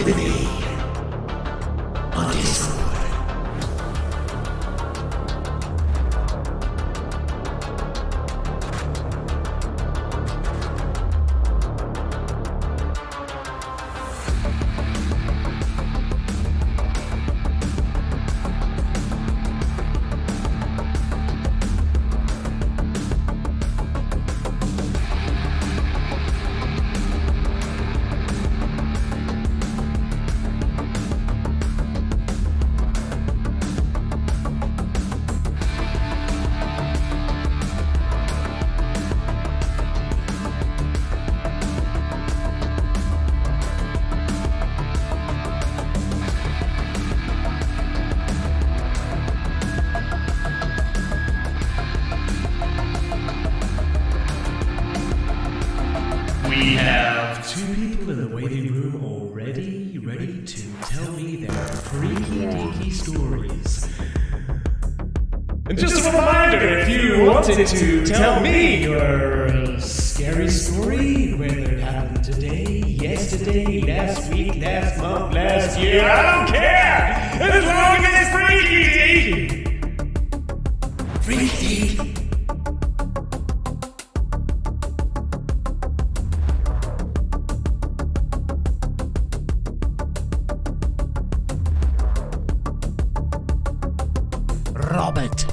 with me on Discord. We have two people in the waiting room already ready to tell me their freaky deaky stories. And just a reminder, if you wanted to tell me your scary story, whether it happened today, yesterday, last week, last month, last year, I don't care! As long as it's freaky deaky! Freaky deaky. Robert,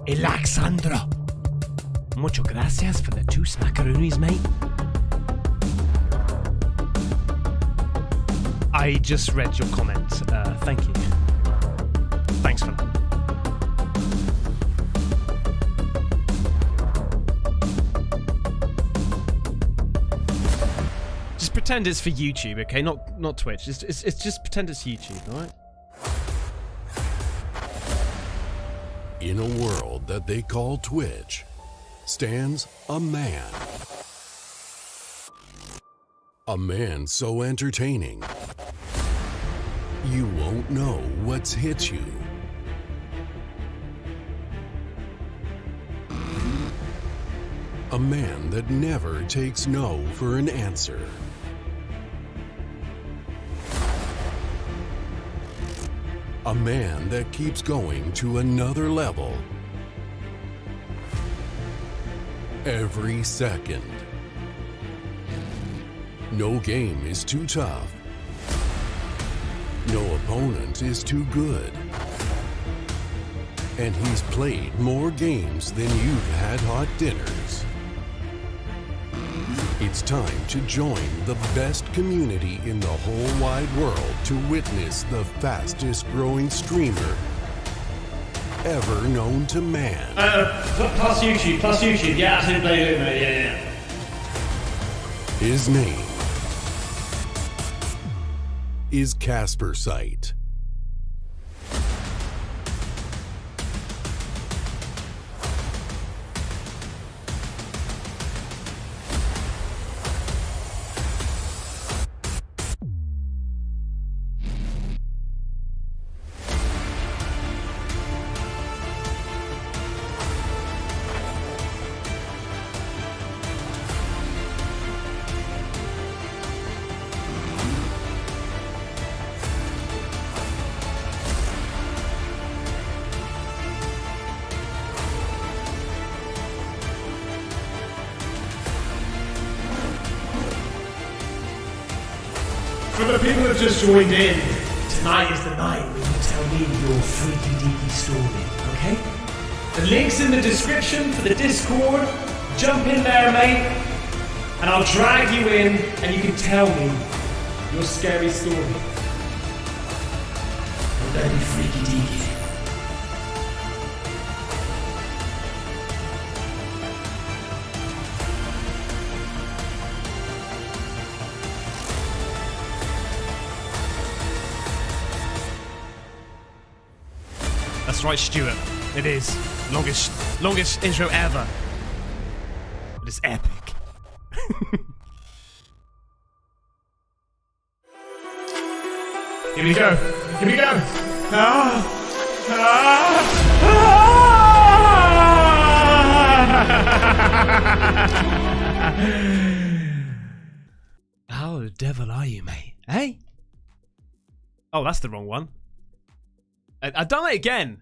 Alexandra. Mucho gracias for the 2 smackaroonies, mate. I just read your comment. Thank you. Thanks for that. Just pretend it's for YouTube, okay? Not Twitch. It's just pretend it's YouTube, alright? In a world that they call Twitch, stands a man. A man so entertaining, you won't know what's hit you. A man that never takes no for an answer. A man that keeps going to another level every second. No game is too tough. No opponent is too good. And he's played more games than you've had hot dinners. It's time to join the best community in the whole wide world to witness the fastest growing streamer ever known to man. Plus YouTube, yeah, absolutely, yeah. His name is Caspersight. For the people who've just joined in, tonight is the night when you tell me your freaky deaky story, okay? The link's in the description for the Discord. Jump in there, mate, and I'll drag you in and you can tell me your scary story. It better be freaky deaky. That's right, Stuart. It is. Longest intro ever. It is epic. Here we go. Here we go. How the devil are you, mate? Hey? Oh, that's the wrong one. I've done it again.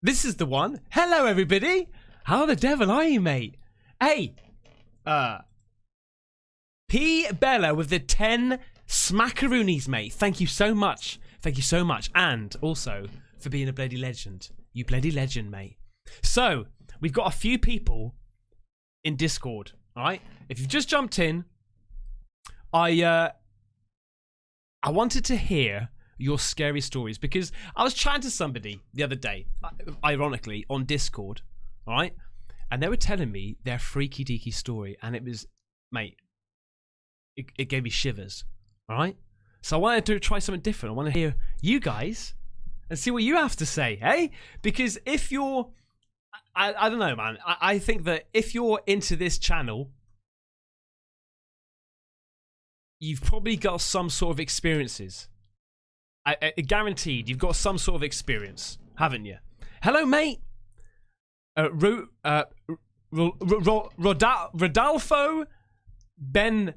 This is the one. Hello, everybody. How the devil are you, mate? Hey, P. Bella with the 10 smackaroonies, mate. Thank you so much. Thank you so much. And also for being a bloody legend. You bloody legend, mate. So, we've got a few people in Discord, all right? If you've just jumped in, I wanted to hear your scary stories because I was chatting to somebody the other day, ironically, on Discord, all right? And they were telling me their freaky deaky story, and it was, mate, it gave me shivers, all right? So I wanted to try something different. I want to hear you guys and see what you have to say, eh? Because if you're, I don't know, man. I think that if you're into this channel, you've probably got some sort of experiences. I guaranteed you've got some sort of experience, haven't you? Hello, mate. Rodolfo Rodolfo Benvenato.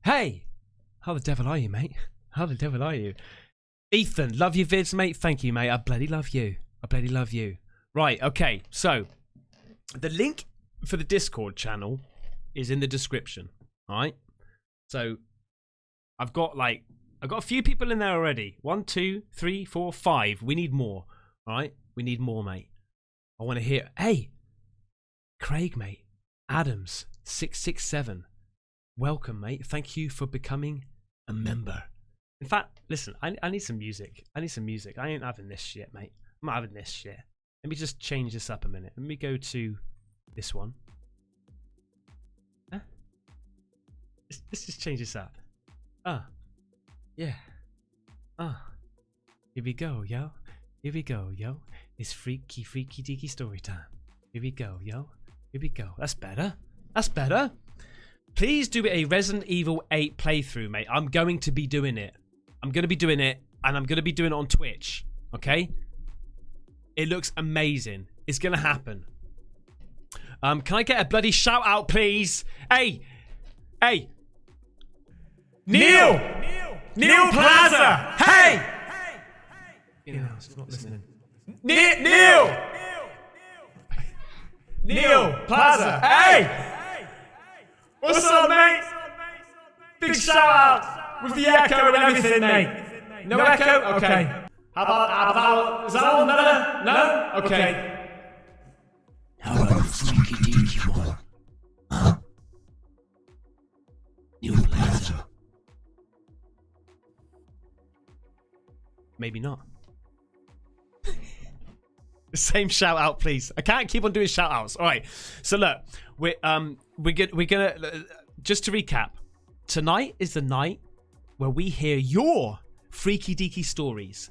Hey, how the devil are you, mate? How the devil are you? Ethan, love your vids, mate. Thank you, mate. I bloody love you. I bloody love you. Right, okay. So, the link for the Discord channel is in the description. All right. So, I've got a few people in there already. 1, 2, 3, 4, 5. We need more. All right. We need more, mate. I want to hear. Hey, Craig, mate. Adams 667. Welcome, mate. Thank you for becoming a member. In fact, listen, I need some music. I need some music. I ain't having this shit, mate. I'm not having this shit. Let me just change this up a minute. Let me go to this one. Huh? Let's just change this up. Yeah. Here we go, yo. Here we go, yo. It's freaky deaky story time. Here we go, yo. Here we go. That's better. That's better. Please do a Resident Evil 8 playthrough, mate. I'm going to be doing it. I'm going to be doing it, and I'm going to be doing it on Twitch. Okay? It looks amazing. It's going to happen. Can I get a bloody shout out, please? Hey! Neil Plaza! Hey! You know, it's not listening. Neil Plaza! Hey! What's up, mate? Big shout out with the echo and everything, mate. No echo? Okay. How about, is that all? No? Okay. How about a freaky deaky one? Huh? New Plaza. Maybe not. The same shout out, please. I can't keep on doing shout outs. All right. So look, we're gonna just to recap. Tonight is the night where we hear your freaky deaky stories.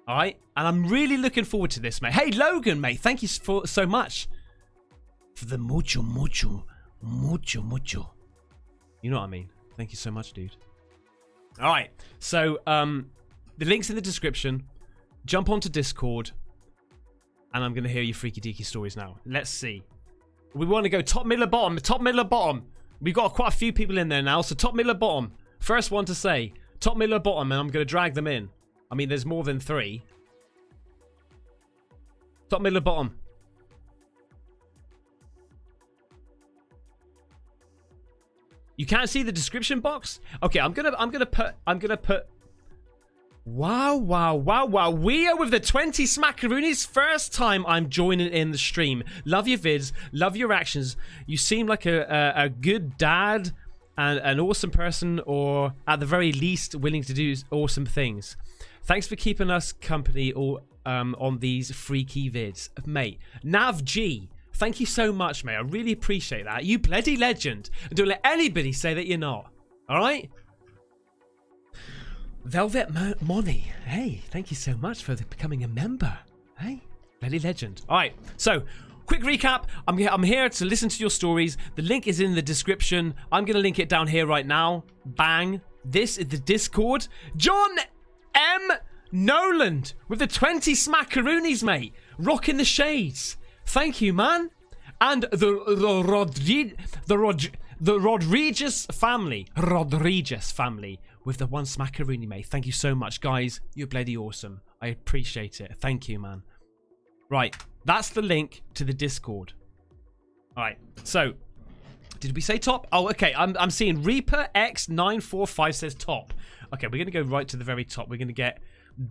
All right, and I'm really looking forward to this, mate. Hey, Logan, mate, thank you so much for the mucho. You know what I mean? Thank you so much, dude. All right, so the link's in the description. Jump onto Discord, and I'm gonna hear your freaky deaky stories now. Let's see. We want to go top, middle, or bottom. Top, middle, or bottom. We've got quite a few people in there now, so top, middle, or bottom. First one to say top, middle, or bottom, and I'm gonna drag them in. I mean, there's more than 3. Top, middle, or bottom. You can't see the description box? Okay, I'm gonna put. Wow. We are with the 20 smackaroonies. First time I'm joining in the stream. Love your vids, love your actions. You seem like a good dad and an awesome person, or at the very least willing to do awesome things. Thanks for keeping us company on these freaky vids. Mate, Nav G, thank you so much, mate. I really appreciate that. You bloody legend. And don't let anybody say that you're not. Alright? Velvet Money. Hey, thank you so much for becoming a member. Hey, bloody legend. Alright, so quick recap. I'm here to listen to your stories. The link is in the description. I'm going to link it down here right now. Bang. This is the Discord. John M. Noland with the 20 smackaroonies, mate. Rocking the shades. Thank you, man. And the Rodriguez family with the one smackaroonie, mate. Thank you so much, guys. You're bloody awesome. I appreciate it. Thank you, man. Right, that's the link to the Discord. All right, so did we say top? Oh, okay. I'm seeing Reaper X945 says top. Okay, we're gonna go right to the very top. We're gonna get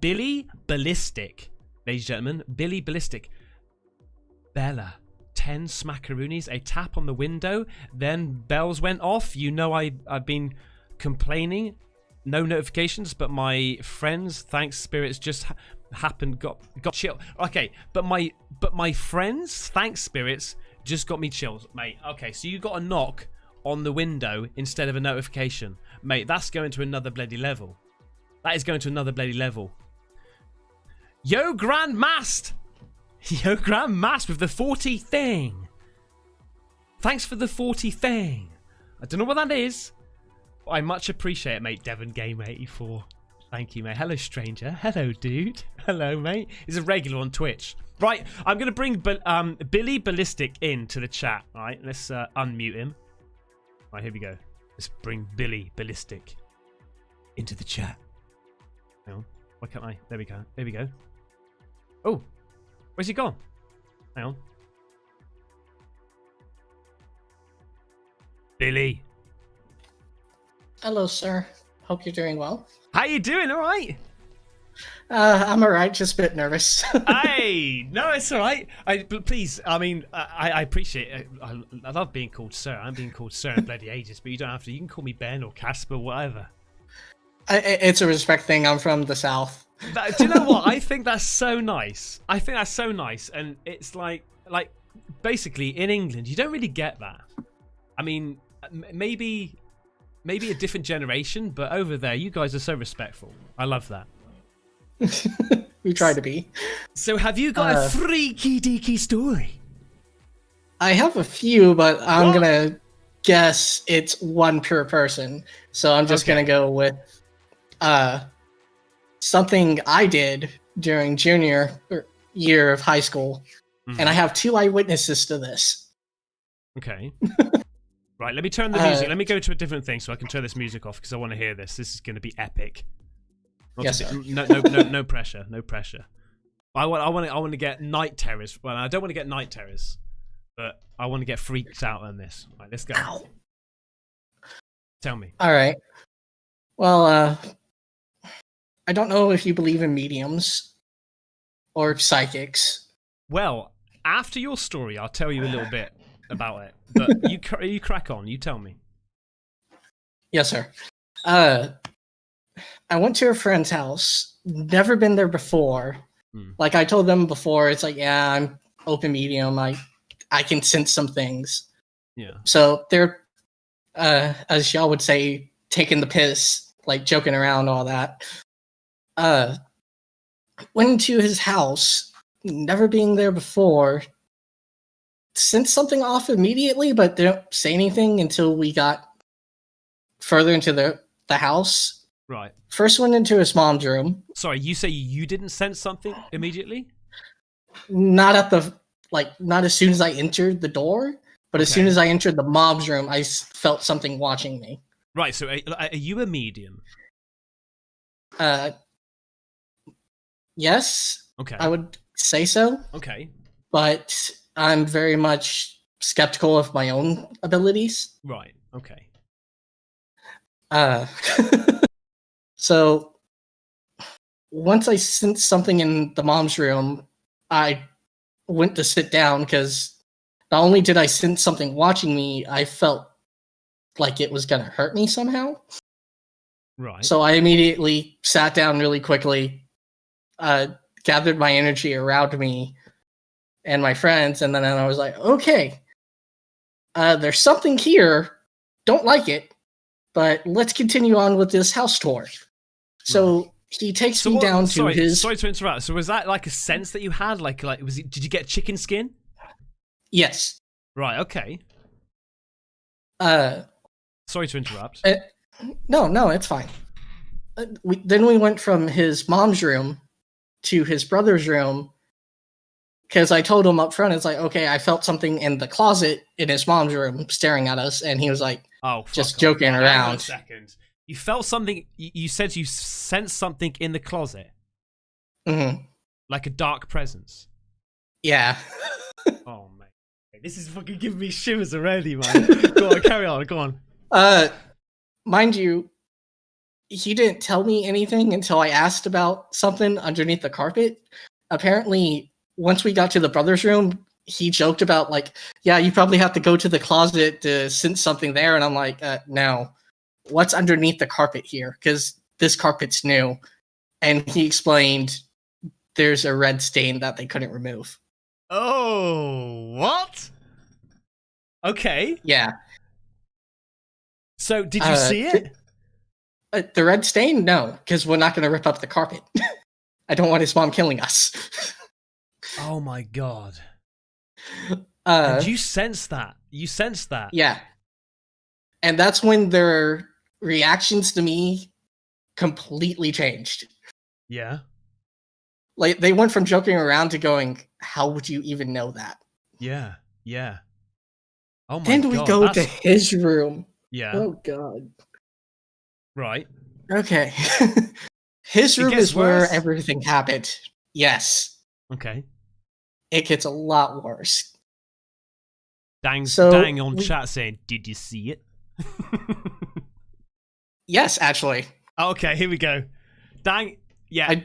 Billy Ballistic, ladies and gentlemen. Billy Ballistic. Bella, 10 smackaroonies, a tap on the window, then bells went off. You know I've been complaining. No notifications, but my friends, thanks spirits, just happened got chill. Okay, but my friends, thanks spirits, just got me chills, mate. Okay, so you got a knock on the window instead of a notification, mate. That's going to another bloody level. That is going to another bloody level. Yo, Grand Mast. Yo, Grand Mast with the 40 thing. Thanks for the 40 thing. I don't know what that is. I much appreciate it, mate. Devon Gamer 84. Thank you, mate. Hello, stranger. Hello, dude. Hello, mate. He's a regular on Twitch. Right, I'm going to bring Billy Ballistic into the chat. All right, let's unmute him. All right, here we go. Let's bring Billy Ballistic into the chat. Hang on. Why can't I? There we go. There we go. Oh, where's he gone? Hang on. Billy. Hello, sir. Hope you're doing well. How you doing? All right? I'm alright, just a bit nervous. Hey, no, it's all right. Please, I mean, I appreciate it. I love being called sir. I'm being called sir in bloody ages, but you don't have to. You can call me Ben or Casper, whatever. It's a respect thing. I'm from the South. Do you know what? I think that's so nice. I think that's so nice, and it's like basically in England, you don't really get that. I mean, maybe a different generation, but over there, you guys are so respectful. I love that. We try to be. So have you got a freaky deaky story? I have a few, but I'm gonna guess it's one per person. So I'm just gonna go with something I did during junior year of high school. And I have 2 eyewitnesses to this. Okay. Right, let me turn the music. Let me go to a different thing so I can turn this music off because I want to hear this. This is going to be epic. Yes, sir. No pressure. No pressure. I want to get night terrors. Well, I don't want to get night terrors, but I want to get freaked out on this. Right, let's go. Ow. Tell me. All right. Well, I don't know if you believe in mediums or psychics. Well, after your story, I'll tell you a little bit about it. But you crack on. You tell me. Yes, sir. I went to a friend's house. Never been there before. Like I told them before, it's like, yeah, I'm open medium. I can sense some things. Yeah. So they're, as y'all would say, taking the piss, like joking around, all that. Went into his house, never being there before. Sensed something off immediately, but didn't say anything until we got further into the house. Right. First went into his mom's room. Sorry, you say you didn't sense something immediately? Not as soon as I entered the door, but as soon as I entered the mom's room, I felt something watching me. Right, so are you a medium? Yes. Okay. I would say so. Okay. But I'm very much skeptical of my own abilities. Right, okay. So once I sensed something in the mom's room, I went to sit down because not only did I sense something watching me, I felt like it was going to hurt me somehow. Right. So I immediately sat down really quickly, gathered my energy around me and my friends, and then I was like, okay, there's something here. Don't like it, but let's continue on with this house tour. So he takes me down to his... Sorry to interrupt. So was that like a sense that you had? Like was it? Did you get chicken skin? Yes. Right. Okay. Sorry to interrupt. No, it's fine. Then we went from his mom's room to his brother's room, Because I told him up front, it's like, okay, I felt something in the closet in his mom's room staring at us, and he was like, Oh, just fuck joking off. Hang on a around. second. You felt something. You said you sensed something in the closet, Mm-hmm. like a dark presence. Yeah. Oh man, this is fucking giving me shivers already, man. Go on, carry on. Go on. Mind you, he didn't tell me anything until I asked about something underneath the carpet. Apparently, once we got to the brother's room, he joked about like, yeah, you probably have to go to the closet to sense something there. And I'm like, no, what's underneath the carpet here? Because this carpet's new. And he explained there's a red stain that they couldn't remove. Oh, what? Okay. Yeah. So, did you see it? The red stain? No, because we're not going to rip up the carpet. I don't want his mom killing us. Oh my god. And you sense that? You sense that? Yeah. And that's when their reactions to me completely changed. Yeah. Like, they went from joking around to going, how would you even know that? Yeah. Yeah. Oh my Then god. we go to his room. Yeah. Oh, God. Right. Okay. His room gets is where worse? everything happened. Yes. Okay. It gets a lot worse. Dang, So dang on chat saying, did you see it? Yes, actually. Okay, here we go. Dang. Yeah.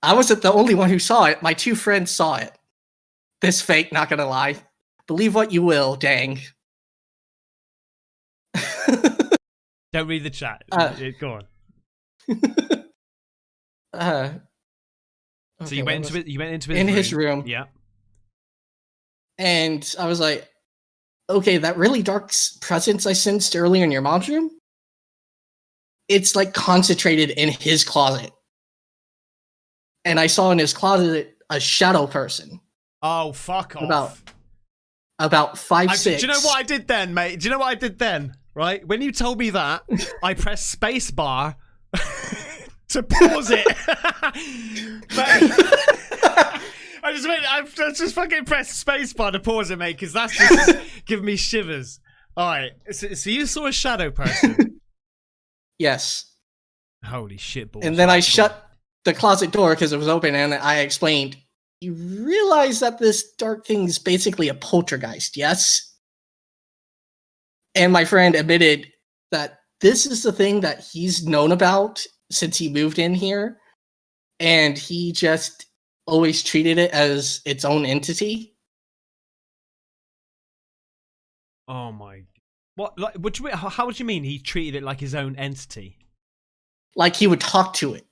I wasn't the only one who saw it. My two friends saw it. This fake, not gonna lie. Believe what you will, dang. Don't read the chat. Go on. So you went into it. You went into his room. Yeah. And I was like, okay, that really dark presence I sensed earlier in your mom's room, it's like concentrated in his closet. And I saw in his closet a shadow person. Oh, fuck off. About 5'6". Do you know what I did then, mate? Do you know what I did then? Right? When you told me that, I pressed space bar to pause it. I just fucking pressed space bar to pause it, mate, because that's just giving me shivers. Alright, so you saw a shadow person? Yes. Holy shit, boy. And then I shut the closet door because it was open, and I explained, you realize that this dark thing is basically a poltergeist, yes? And my friend admitted that this is the thing that he's known about since he moved in here, and he just always treated it as its own entity. Oh my! What? Like? What do you, how would you mean he treated it like his own entity? Like he would talk to it.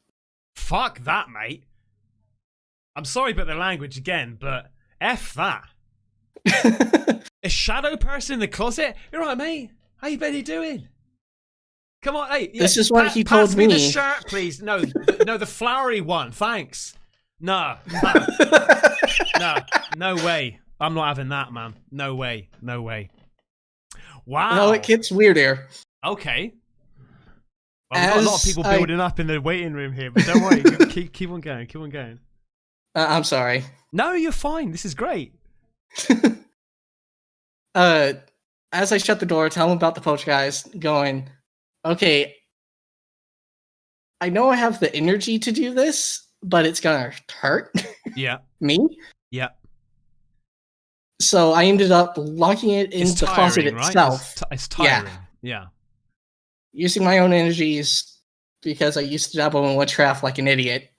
Fuck that, mate. I'm sorry about the language again, but F that. A shadow person in the closet? You're right, mate. How you Benny doing? Come on, hey. This is what he told pass me. Me the shirt, please. No, no, the flowery one. Thanks. No, no way. I'm not having that, man. No way, no way. Wow. No, it gets weirder. Okay. Well, we've got a lot of people building up in the waiting room here, but don't worry. keep on going. Keep on going. I'm sorry. No, you're fine. This is great. As I shut the door, tell him about the poltergeist, going, okay, I know I have the energy to do this, but it's gonna hurt. Yeah. Me? Yeah. So I ended up locking it in the closet itself. Right? It's tiring. Yeah. Using my own energies because I used to dabble in witchcraft like an idiot.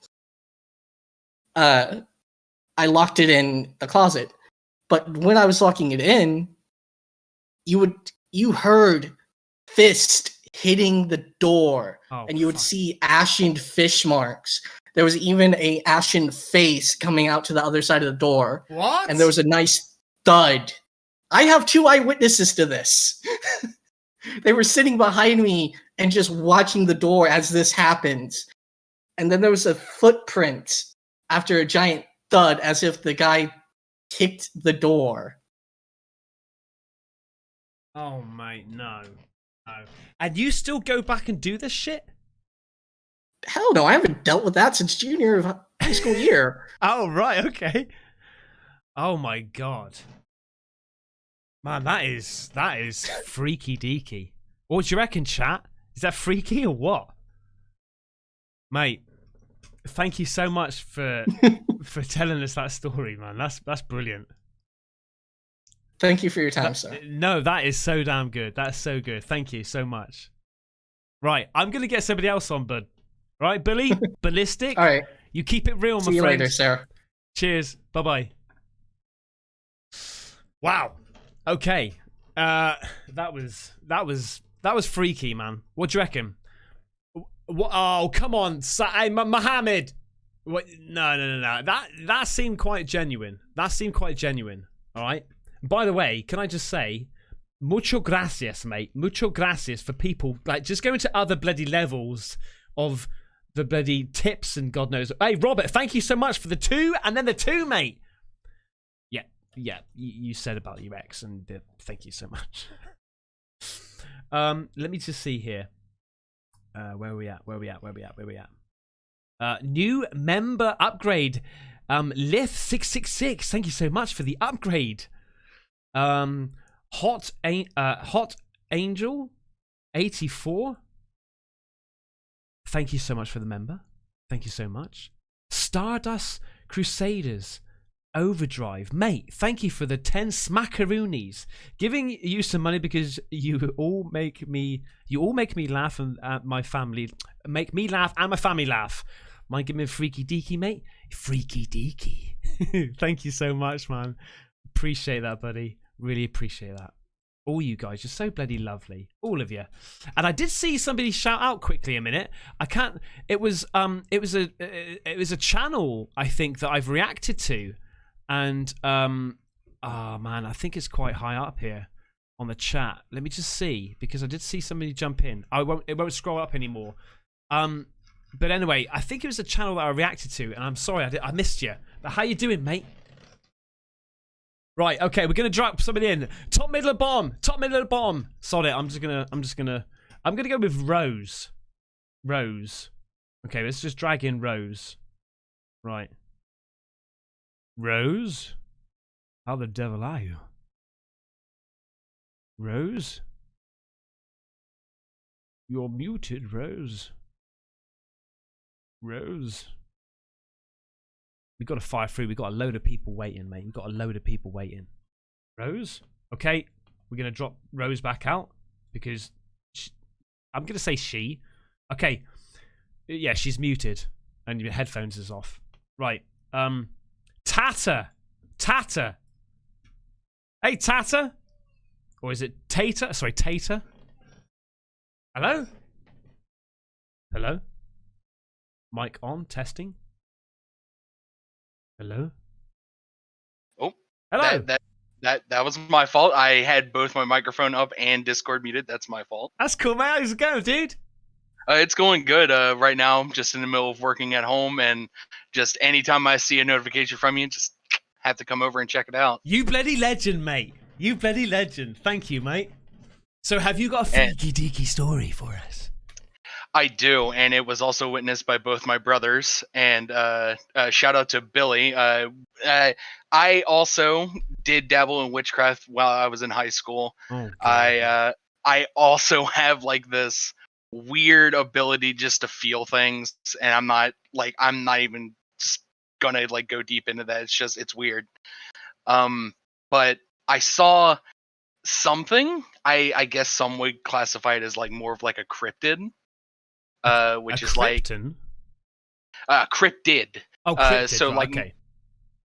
I locked it in the closet. But when I was locking it in, you heard fist hitting the door, and you would see ashen fish marks. There was even a ashen face coming out to the other side of the door. What? And there was a nice thud. I have 2 eyewitnesses to this. They were sitting behind me and just watching the door as this happens. And then there was a footprint after a giant thud, as if the guy kicked the door. Oh, mate, no. And you still go back and do this shit? Hell no, I haven't dealt with that since junior high school year. Oh, right, okay. Oh my god. Man, that is freaky deaky. What do you reckon, chat? Is that freaky or what? Mate, thank you so much for telling us that story, man. That's brilliant. Thank you for your time, sir. No, that is so damn good. That's so good. Thank you so much. Right, I'm gonna get somebody else on, bud. Right, Billy? Ballistic? All right. You keep it real, my See you friend. later, Sarah. Cheers. Bye-bye. Wow. Okay. That was freaky, man. What do you reckon? What? Oh, come on, hey, Mohammed. What? No. That seemed quite genuine. All right. By the way, can I just say, mucho gracias, mate. Mucho gracias for people like just going to other bloody levels of the bloody tips and God knows. Hey, Robert, thank you so much for the 2 and then the 2, mate. Yeah. You said about your ex, and thank you so much. Let me just see here. Where are we at? New member upgrade. Lith666. Thank you so much for the upgrade. Hot Angel 84. Thank you so much for the member. Thank you so much. Stardust Crusaders Overdrive, mate. Thank you for the 10 smackaroonies. Giving you some money because you all make me laugh and my family make me laugh and my family laugh. Mind giving me a freaky deaky, mate? Freaky deaky. Thank you so much, man. Appreciate that, buddy. Really appreciate that. All you guys, you're so bloody lovely, all of you. And I did see somebody shout out quickly a minute. I can't. It was a channel I think that I've reacted to, and oh man, I think it's quite high up here on the chat. Let me just see, because I did see somebody jump in. It won't scroll up anymore. But anyway, I think it was a channel that I reacted to, and I'm sorry I missed you. But how you doing, mate? Right, okay, we're gonna drop somebody in. Top middle of bomb. Sod it. I'm gonna go with Rose. Okay, let's just drag in Rose. Right. Rose? How the devil are you? Rose? You're muted, Rose. Rose. We got to fire through. We got a load of people waiting, mate. We got a load of people waiting. Rose? Okay, we're gonna drop Rose back out because I'm gonna say she. Okay, yeah, she's muted and your headphones is off. Right. Tata. Hey, Tata. Or is it Tater? Sorry, Tater. Hello. Mic on. Testing. Hello? Oh, hello. That was my fault. I had both my microphone up and Discord muted. That's my fault. That's cool, man. How's it going, dude? It's going good. Right now, I'm just in the middle of working at home, and just anytime I see a notification from you, just have to come over and check it out. You bloody legend, mate. You bloody legend. Thank you, mate. So have you got a freaky deaky story for us? I do, and it was also witnessed by both my brothers. And shout out to Billy. I also did dabble in witchcraft while I was in high school. Oh, I also have like this weird ability just to feel things, and I'm not even just gonna like go deep into that. It's weird. But I saw something. I guess some would classify it as like more of like a cryptid. Which is krypton? Cryptid. Oh, cryptid. So right, like, okay.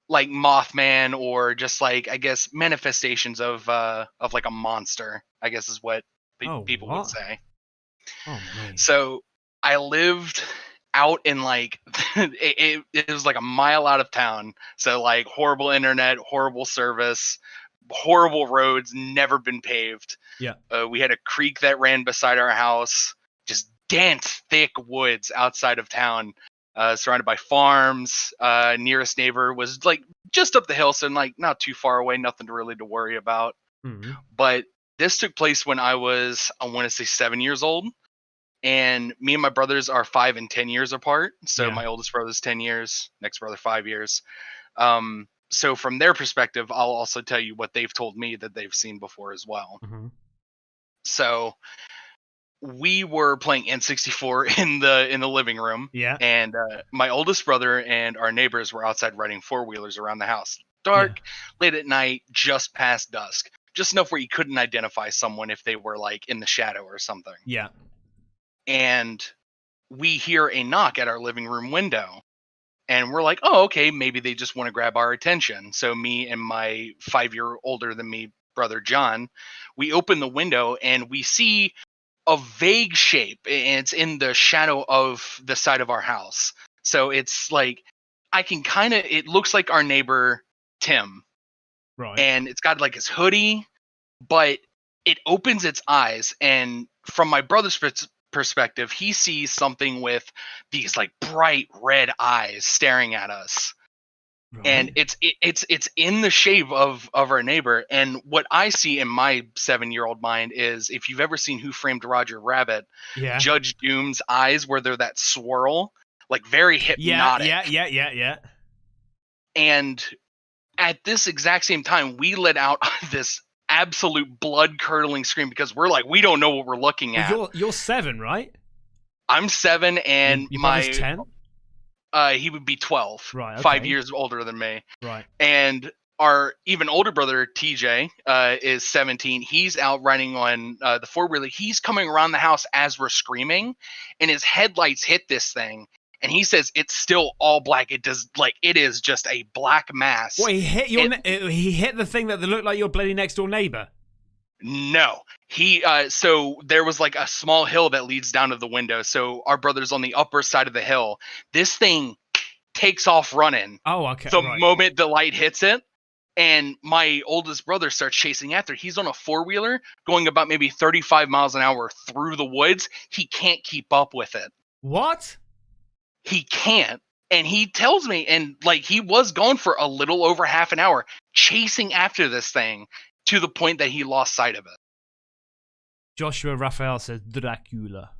Like Mothman, or just like, I guess, manifestations of like a monster, I guess is what people would say. Oh man. So I lived out in like it was like a mile out of town. So like horrible internet, horrible service, horrible roads, never been paved. Yeah. We had a creek that ran beside our house. Just dense, thick woods outside of town, surrounded by farms. Nearest neighbor was like just up the hill, so like not too far away, nothing really to worry about. Mm-hmm. But this took place when I was, I want to say 7 years old. and me and my brothers are 5 and 10 years apart. So Yeah. my oldest brother's 10 years, next brother 5 years. So from their perspective, I'll also tell you what they've told me that they've seen before as well. Mm-hmm. So we were playing N64 in the living room. Yeah. And my oldest brother and our neighbors were outside riding 4-wheelers around the house. Dark, late at night, just past dusk. Just enough where you couldn't identify someone if they were like in the shadow or something. Yeah. And we hear a knock at our living room window. And we're like, oh, okay, maybe they just want to grab our attention. So me and my 5-year older than me brother John, we open the window and we see a vague shape, and it's in the shadow of the side of our house. So it's like, it looks like our neighbor Tim. Right. And it's got like his hoodie, but it opens its eyes, and from my brother's perspective, he sees something with these like bright red eyes staring at us. Right. And it's in the shape of our neighbor. And what I see in my 7-year-old mind is, if you've ever seen Who Framed Roger Rabbit, Yeah. Judge Doom's eyes, where they're that swirl, like very hypnotic. Yeah. And at this exact same time, we let out this absolute blood-curdling scream, because we're like, we don't know what we're looking at. Well, you're 7, right? I'm 7, and Your my brother's 10. He would be 12. Right. Okay. 5 years older than me. Right. And our even older brother TJ is 17. He's out riding on the 4-wheeler. He's coming around the house as we're screaming, and his headlights hit this thing. And he says it's still all black. It is just a black mass. What, he hit he hit the thing that looked like your bloody next door neighbor? No. He so there was like a small hill that leads down to the window. So our brother's on the upper side of the hill. This thing takes off running. Oh, okay. The right. moment the light hits it. And my oldest brother starts chasing after. He's on a 4-wheeler going about maybe 35 miles an hour through the woods. He can't keep up with it. What? He can't. And he tells me, and like, he was gone for a little over half an hour chasing after this thing, to the point that he lost sight of it. Joshua Raphael says Dracula.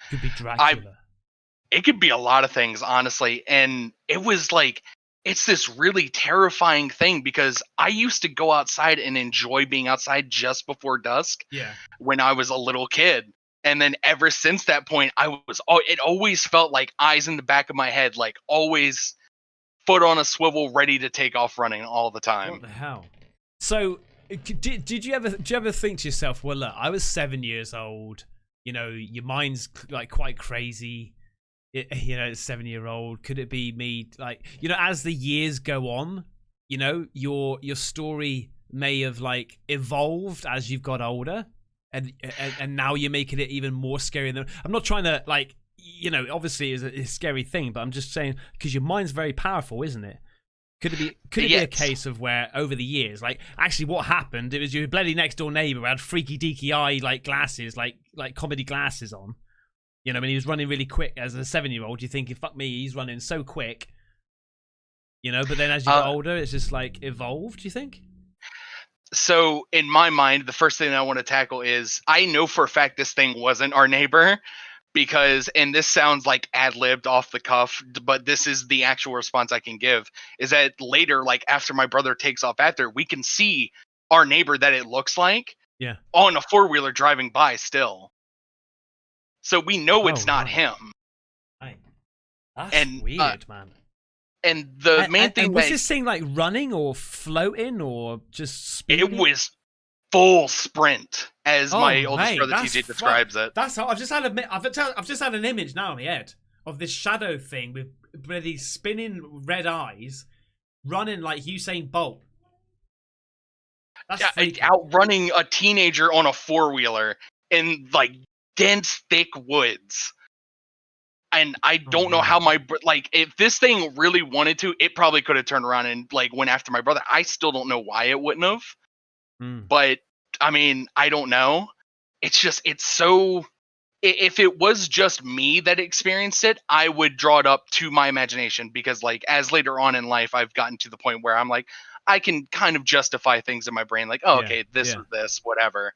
Could be Dracula. It could be a lot of things, honestly. And it was like, it's this really terrifying thing, because I used to go outside and enjoy being outside just before dusk. Yeah. When I was a little kid. And then ever since that point, it always felt like eyes in the back of my head, like always foot on a swivel, ready to take off running all the time. What the hell? So, did you ever think to yourself, well, look, I was 7 years old. You know, your mind's like quite crazy. 7-year-old. Could it be me? Like, as the years go on, your story may have like evolved as you've got older. And now you're making it even more scary. I'm not trying to obviously it's a scary thing, but I'm just saying, because your mind's very powerful, isn't it? Could it be a case of where over the years, like, actually what happened? It was your bloody next door neighbor who had freaky deaky eye like glasses, like comedy glasses on. When he was running really quick as a 7-year-old, you think, fuck me, he's running so quick. But then as you get older, it's just like evolved. Do you think? So in my mind, the first thing I want to tackle is, I know for a fact this thing wasn't our neighbor, because, and this sounds like ad-libbed off the cuff, but this is the actual response I can give, is that later, like after my brother takes off after, we can see our neighbor that it looks like on a 4-wheeler driving by still. So we know it's not him. Right. That's weird, man. And the main thing was this thing like running or floating or just speeding? It was full sprint, as my oldest brother TJ describes it. That's how I've just had an image now in my head of this shadow thing with bloody spinning red eyes, running like Usain Bolt. That's outrunning a teenager on a 4-wheeler in like dense, thick woods. And I don't know how if this thing really wanted to, it probably could have turned around and like went after my brother. I still don't know why it wouldn't have. But I mean, I don't know. It's so, if it was just me that experienced it, I would draw it up to my imagination, because like as later on in life, I've gotten to the point where I'm like, I can kind of justify things in my brain. Like, okay, this or this, whatever.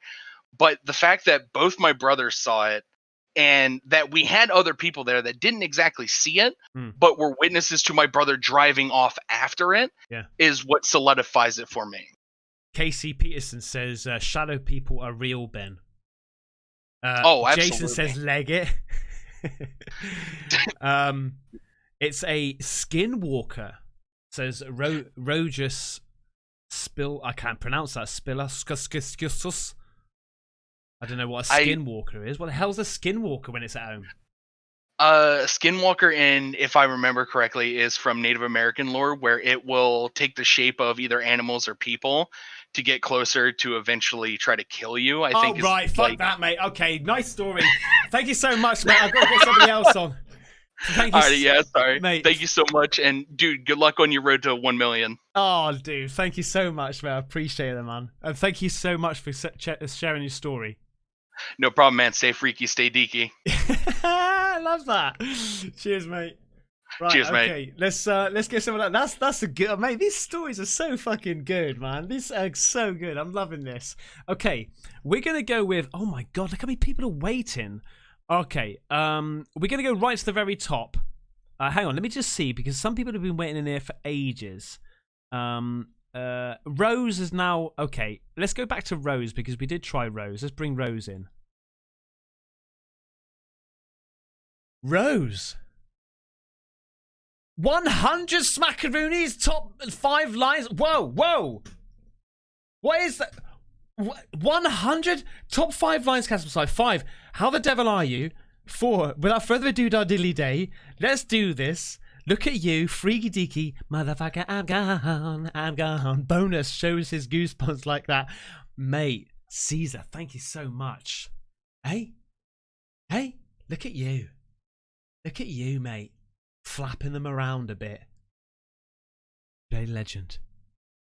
But the fact that both my brothers saw it, and that we had other people there that didn't exactly see it, Hmm. but were witnesses to my brother driving off after it, Yeah. is what solidifies it for me. Casey Peterson says shadow people are real, Ben. Oh, Jason absolutely. says leg it. It's a Skinwalker. Says Rogus Spill. I can't pronounce that. Spillascuscuscus. I don't know what a Skinwalker is. What the hell's a Skinwalker when it's at home? Skinwalker, if I remember correctly, is from Native American lore, where it will take the shape of either animals or people to get closer to eventually try to kill you. I think. Right, fuck that, mate. Okay, nice story. Thank you so much, mate. I've got to get somebody else on. Thank you. Alright, yeah, sorry, mate. Thank you so much, and dude, good luck on your road to 1 million. Oh, dude, thank you so much, man. I appreciate it, man. And thank you so much for sharing your story. No problem, man. Stay freaky, stay deaky. I love that. Cheers, mate. Right, Cheers, mate. Okay, let's get some of that. That's a good, mate. These stories are so fucking good, man. These are so good. I'm loving this. Okay, we're gonna go with. Oh my god, look how many people are waiting. Okay, we're gonna go right to the very top. Hang on, let me just see because some people have been waiting in here for ages. Rose is now okay. Let's go back to Rose because we did try Rose. Let's bring Rose in. Rose. 100 smackaroonies, top 5 lines. Whoa. What is that? 100 top 5 lines, Caspersight. 5. How the devil are you? 4. Without further ado, dilly day. Let's do this. Look at you, freaky deaky motherfucker. I'm gone. Bonus shows his goosebumps like that, mate. Caesar, thank you so much. Hey, look at you. Look at you, mate. Flapping them around a bit. Play legend.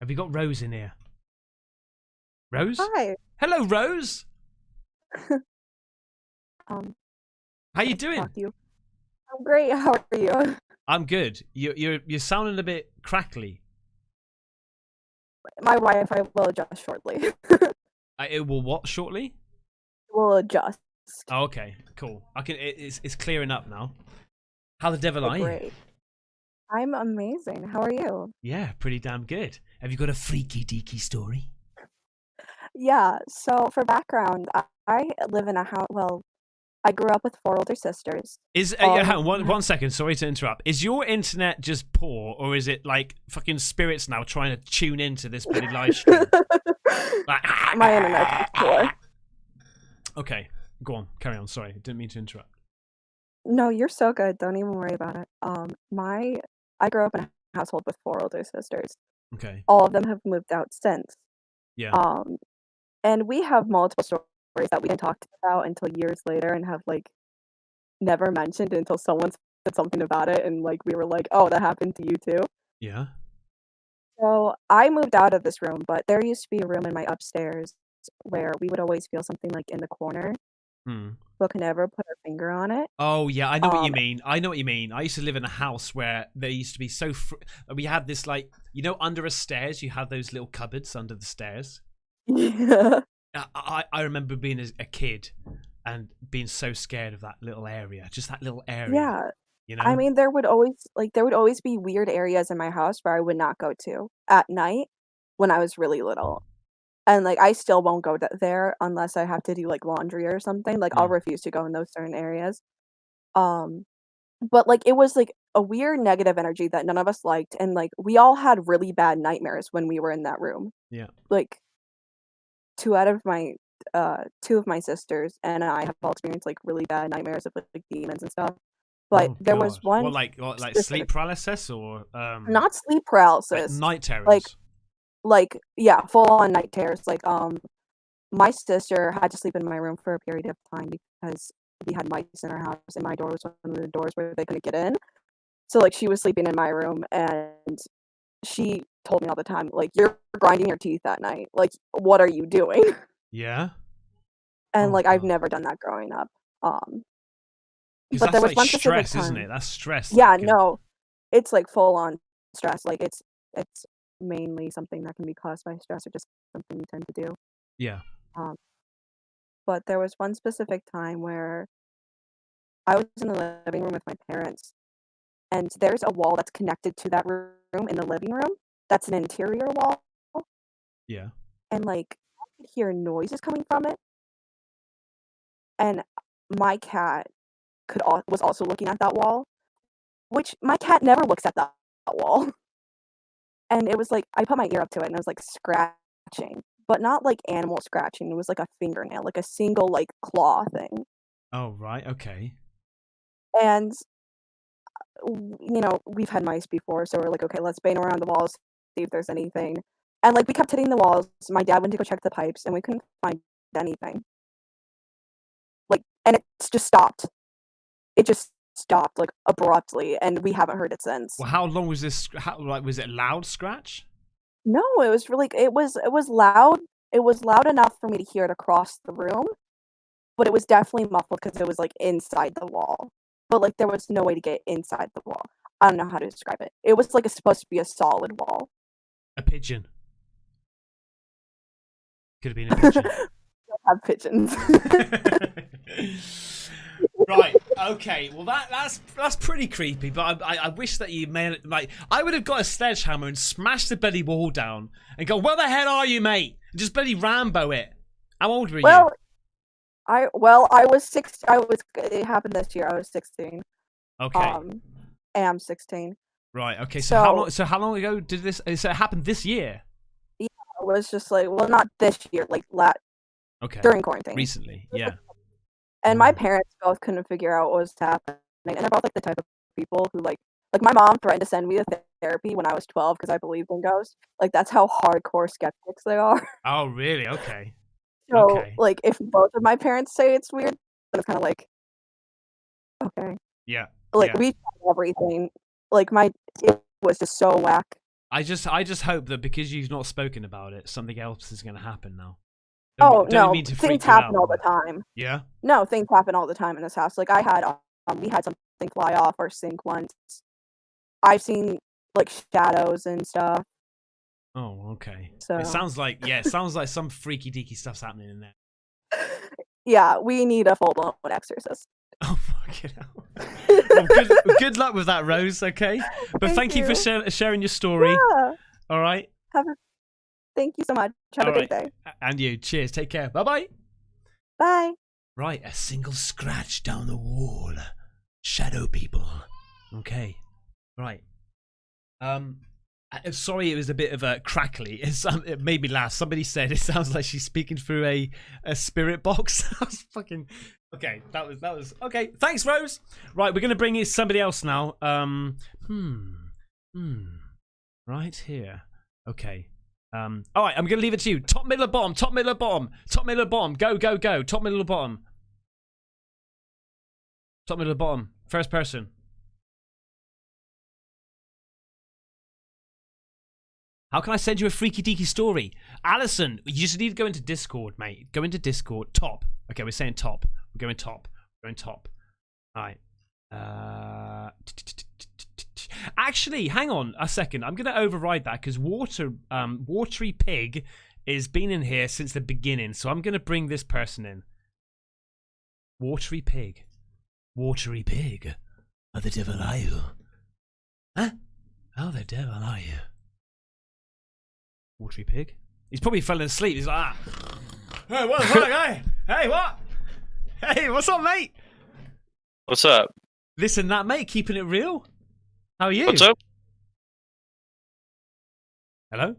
Have you got Rose in here? Rose? Hi. Hello, Rose. How you nice to doing? talk to you. I'm great. How are you? I'm good. You're sounding a bit crackly. My Wi-Fi will adjust shortly. It will what shortly? Will adjust. Oh, okay, cool. It's clearing up now. How the devil are you? Great. I'm amazing. How are you? Yeah, pretty damn good. Have you got a freaky deaky story? Yeah. So for background, I live in a house. Well, I grew up with 4 older sisters. Hang on, one second. Sorry to interrupt. Is your internet just poor, or is it like fucking spirits now trying to tune into this bloody live stream? My internet is poor. Okay, go on. Carry on. Sorry, didn't mean to interrupt. No, you're so good. Don't even worry about it. I grew up in a household with 4 older sisters. Okay. All of them have moved out since. Yeah. And we have multiple stories that we didn't talk about until years later and have like never mentioned until someone said something about it and like we were like, oh, that happened to you too. Yeah. So I moved out of this room, but there used to be a room in my upstairs where we would always feel something like in the corner, but could never put our finger on it. Oh yeah, I know what you mean. I know what you mean. I used to live in a house where there used to be we had this like under a stairs you have those little cupboards under the stairs. Yeah. I remember being a kid and being so scared of that little area, just that little area. Yeah. You know? I mean, there would always be weird areas in my house where I would not go to at night when I was really little. And like I still won't go there unless I have to do like laundry or something. Like I'll refuse to go in those certain areas. But like it was like a weird negative energy that none of us liked, and like we all had really bad nightmares when we were in that room. Yeah. Like two of my sisters and I have all experienced like really bad nightmares of like demons and stuff. But there was one what, like sleep paralysis or not sleep paralysis, like night terrors. Like yeah, full on night terrors. Like my sister had to sleep in my room for a period of time because we had mice in our house and my door was one of the doors where they couldn't get in. So like she was sleeping in my room and she told me all the time, like, you're grinding your teeth at night. Like, what are you doing? Yeah. And like I've never done that growing up. But there was like one stress, isn't it? That's stress. Yeah, like, no. It's like full on stress. Like it's mainly something that can be caused by stress or just something you tend to do. Yeah. But there was one specific time where I was in the living room with my parents, and there's a wall that's connected to that room in the living room. That's an interior wall, Yeah. and like I could hear noises coming from it. And my cat was also looking at that wall, which my cat never looks at that wall. And it was like I put my ear up to it, and it was like scratching, but not like animal scratching. It was like a fingernail, like a single like claw thing. Oh, right. Okay. And you know, we've had mice before, so we're like, okay, let's bang around the walls, see if there's anything. And like we kept hitting the walls. My dad went to go check the pipes, and we couldn't find anything. Like, and it's just stopped. It just stopped like abruptly, and we haven't heard it since. Well, how long was this? How, like, was it loud scratch? No, it was really it was loud. It was loud enough for me to hear it across the room, but it was definitely muffled because it was like inside the wall. But like there was no way to get inside the wall. I don't know how to describe it. It was like it's supposed to be a solid wall. A pigeon. Could have been a pigeon. I have pigeons. Right. Okay. Well, that's pretty creepy. But I wish that you made it. Like, I would have got a sledgehammer and smashed the bloody wall down and go, "Where the hell are you, mate?" And just bloody Rambo it. How old were you? I was 6. It happened this year. I was 16. Okay. And I'm 16. Right. Okay. So how long ago did this? So it happened this year. Yeah, it was just like, well, not this year, like Okay. during quarantine. Recently, yeah. And my parents both couldn't figure out what was happening, and they're both like the type of people who like my mom threatened to send me to therapy when I was 12 because I believed in ghosts. Like that's how hardcore skeptics they are. Oh, really? Okay. So Okay. like if both of my parents say it's weird, then it's kind of like, okay. Yeah. Like yeah. we tried everything. Like it was just so whack. I just hope that because you've not spoken about it, something else is going to happen now. No, mean to things freak you happen out, all the time. Yeah. No, things happen all the time in this house. Like we had something fly off our sink once. I've seen like shadows and stuff. Oh, okay. So It sounds like some freaky deaky stuff's happening in there. yeah, we need a full blown exorcist. Oh, fucking hell. Well, good luck with that, Rose. Okay, but thank you for sharing your story. Yeah. All right. Thank you so much. Have a great day. And you. Cheers. Take care. Bye-bye. Bye. Right, a single scratch down the wall. Shadow people. Okay. Right. Sorry, it was a bit of a crackly. It made me laugh. Somebody said it sounds like she's speaking through a spirit box. I was fucking okay. That was okay. Thanks, Rose. Right, we're gonna bring in somebody else now. Right here. Okay. All right, I'm gonna leave it to you. Top, middle, or bottom. Top, middle, or bottom. Top, middle, or bottom. Go, go, go. Top, middle, or bottom. Top, middle, or bottom. First person. How can I send you a freaky deaky story? Alison, you just need to go into Discord, mate. Go into Discord. Top. Okay, we're saying top. We're going top. We're going top. All right. Actually, hang on a second. I'm going to override that because Watery Pig has been in here since the beginning. So I'm going to bring this person in. Watery Pig. Watery Pig. How the devil are you? Huh? How the devil are you? Watery Pig? He's probably falling asleep. He's like, ah. Hey, what the fuck, hey? Hey, what? Hey, what's up, mate? What's up? Listen, that mate, keeping it real. How are you? What's up? Hello?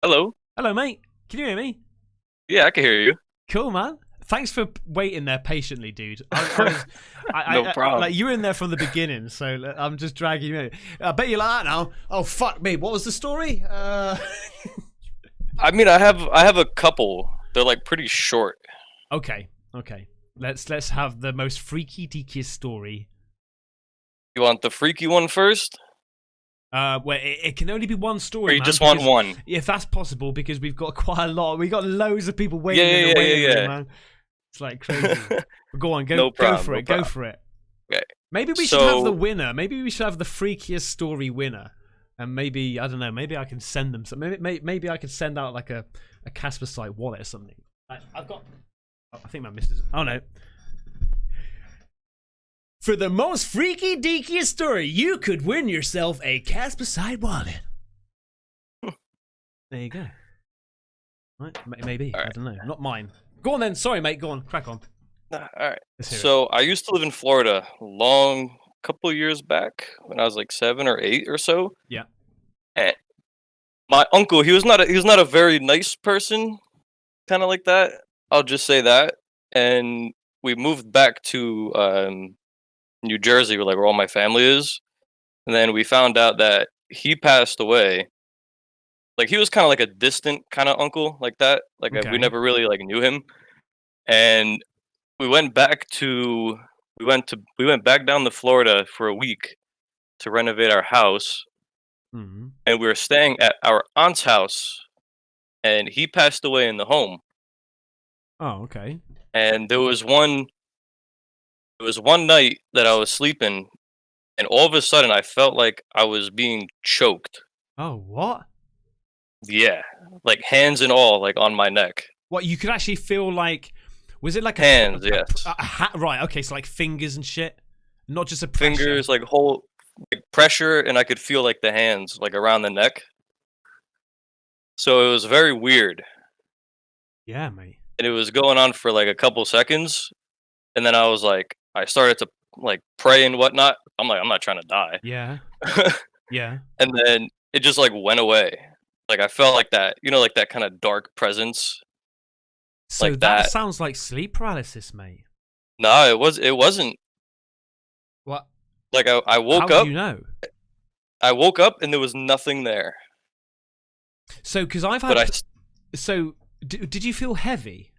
Hello? Hello, mate. Can you hear me? Yeah, I can hear you. Cool, man. Thanks for waiting there patiently, dude. No problem. Like, you were in there from the beginning, so I'm just dragging you in. I bet you like that now. Oh, fuck me. What was the story? I mean, I have a couple. They're like pretty short. Okay. Let's have the most freaky deakiest story. You want the freaky one first? Well, it can only be one story. Or you man, just want one? If that's possible, because we've got quite a lot. We got loads of people waiting Yeah, in the waiting room, yeah. man. It's like crazy. But go on, No problem, go for no it. problem. Go for it. Okay. Maybe we should have the winner. Maybe we should have the freakiest story winner. And maybe, I don't know, maybe I can send them some. Maybe I could send out like a Caspersight wallet or something. I've got. I think my missus. Oh no. For the most freaky deaky story, you could win yourself a Caspersight wallet. There you go. Right, maybe. All right. I don't know. Not mine. Go on then. Sorry, mate. Go on. Crack on. All right. Let's hear it. So I used to live in Florida couple years back when I was like 7 or 8 or so. Yeah. And my uncle, he was not a very nice person, kind of like that. I'll just say that. And we moved back to New Jersey, where all my family is. And then we found out that he passed away. Like he was kind of like a distant kind of uncle, like that. Like Okay. we never really like knew him. And we went back down to Florida for a week to renovate our house. Mhm. And we were staying at our aunt's house, and he passed away in the home. Oh, okay. And there was one night that I was sleeping, and all of a sudden I felt like I was being choked. Oh, what? Yeah, like hands and all, like on my neck. What, you could actually feel like... Was it like Hands, yes. Right, okay, so like fingers and shit? Not just a pressure. Fingers, like whole like pressure, and I could feel like the hands like around the neck. So it was very weird. Yeah, mate. And it was going on for like a couple seconds, and then I was like, I started to like pray and whatnot. I'm like, I'm not trying to die. Yeah. Yeah. And then it just like went away. Like I felt like that, like that kind of dark presence. So Like that that. sounds like sleep paralysis, mate. No, it wasn't. What? Like I woke How up. do you know? I woke up and there was nothing there. So, because I've But had... So, did you feel heavy?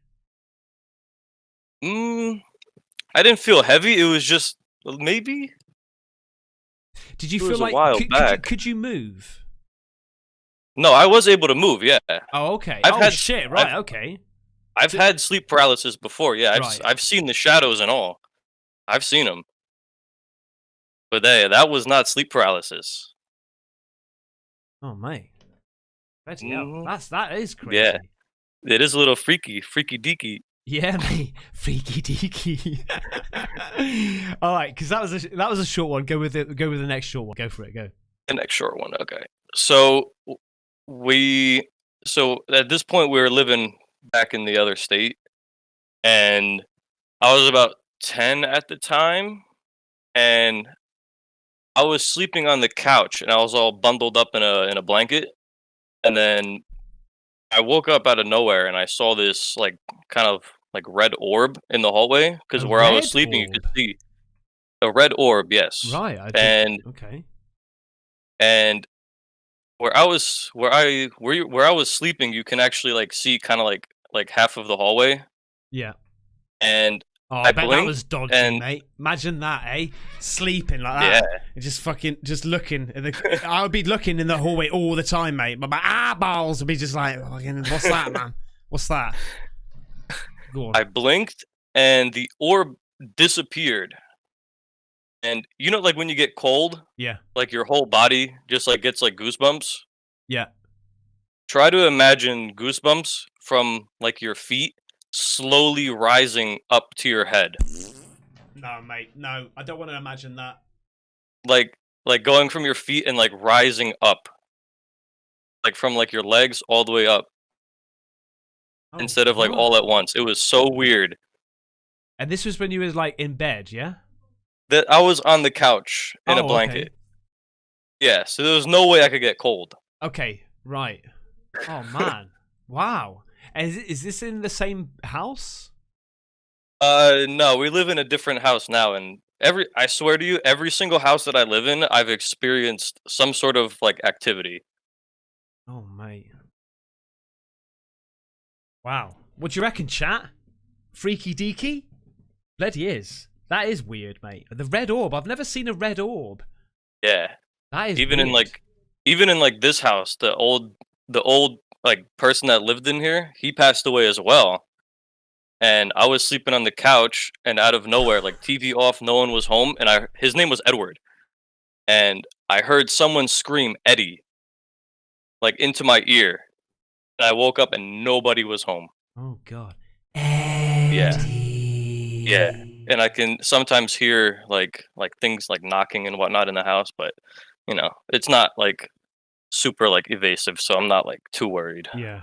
I didn't feel heavy. It was just maybe. Did you It feel was a like... while could back. you move? No, I was able to move. Yeah, Oh, okay. I've oh, had- shit. Right, I've- okay. I've had sleep paralysis before. Yeah, Right. I've seen the shadows and all. I've seen them. But that was not sleep paralysis. Oh, mate. Bloody hell. Mhm. That is crazy. Yeah. It is a little freaky deaky. Yeah, mate. Freaky deaky. All right, because that was a short one. Go with the next short one. Go for it. Go. The next short one. Okay. So at this point we were living back in the other state, and I was about 10 at the time, and I was sleeping on the couch, and I was all bundled up in a blanket, and then I woke up out of nowhere, and I saw this like kind of like red orb in the hallway, because A where I was red sleeping you could orb? see a red orb. Yes. Right. And okay. and where I was sleeping, you can actually like see kind of like half of the hallway, Yeah. and Oh, I I bet that blinked, was dodgy, and- mate. Imagine that, eh? Sleeping like that. yeah, And just looking. I would be looking in the hallway all the time, mate. But my eyeballs would be just like, "Fucking, what's that, man? What's that? Go on. I blinked, and the orb disappeared. And like when you get cold, Yeah. like your whole body just like gets like goosebumps. Yeah. Try to imagine goosebumps from like your feet slowly rising up to your head, No, mate. No, I don't want to imagine that. like going from your feet and like rising up, like from like your legs all the way up, Oh, instead of like God. all at once. It was so weird. And this was when you was like in bed, yeah? That I was on the couch in Oh, a okay. blanket. Yeah, so there was no way I could get cold. Okay, right. Oh man, wow. And is this in the same house? No, we live in a different house now, and I swear to you, every single house that I live in, I've experienced some sort of like activity. Oh mate. Wow. What do you reckon, chat? Freaky deaky? Bloody is. That is weird, mate. The red orb. I've never seen a red orb. Yeah, That is even in weird. like this house, the old like person that lived in here, he passed away as well. And I was sleeping on the couch, and out of nowhere, like TV off, no one was home, and his name was Edward, and I heard someone scream Eddie, like into my ear, and I woke up and nobody was home. Oh god. Yeah. Yeah. and I can sometimes hear like things like knocking and whatnot in the house, but you know, it's not like super like evasive, so I'm not like too worried. Yeah.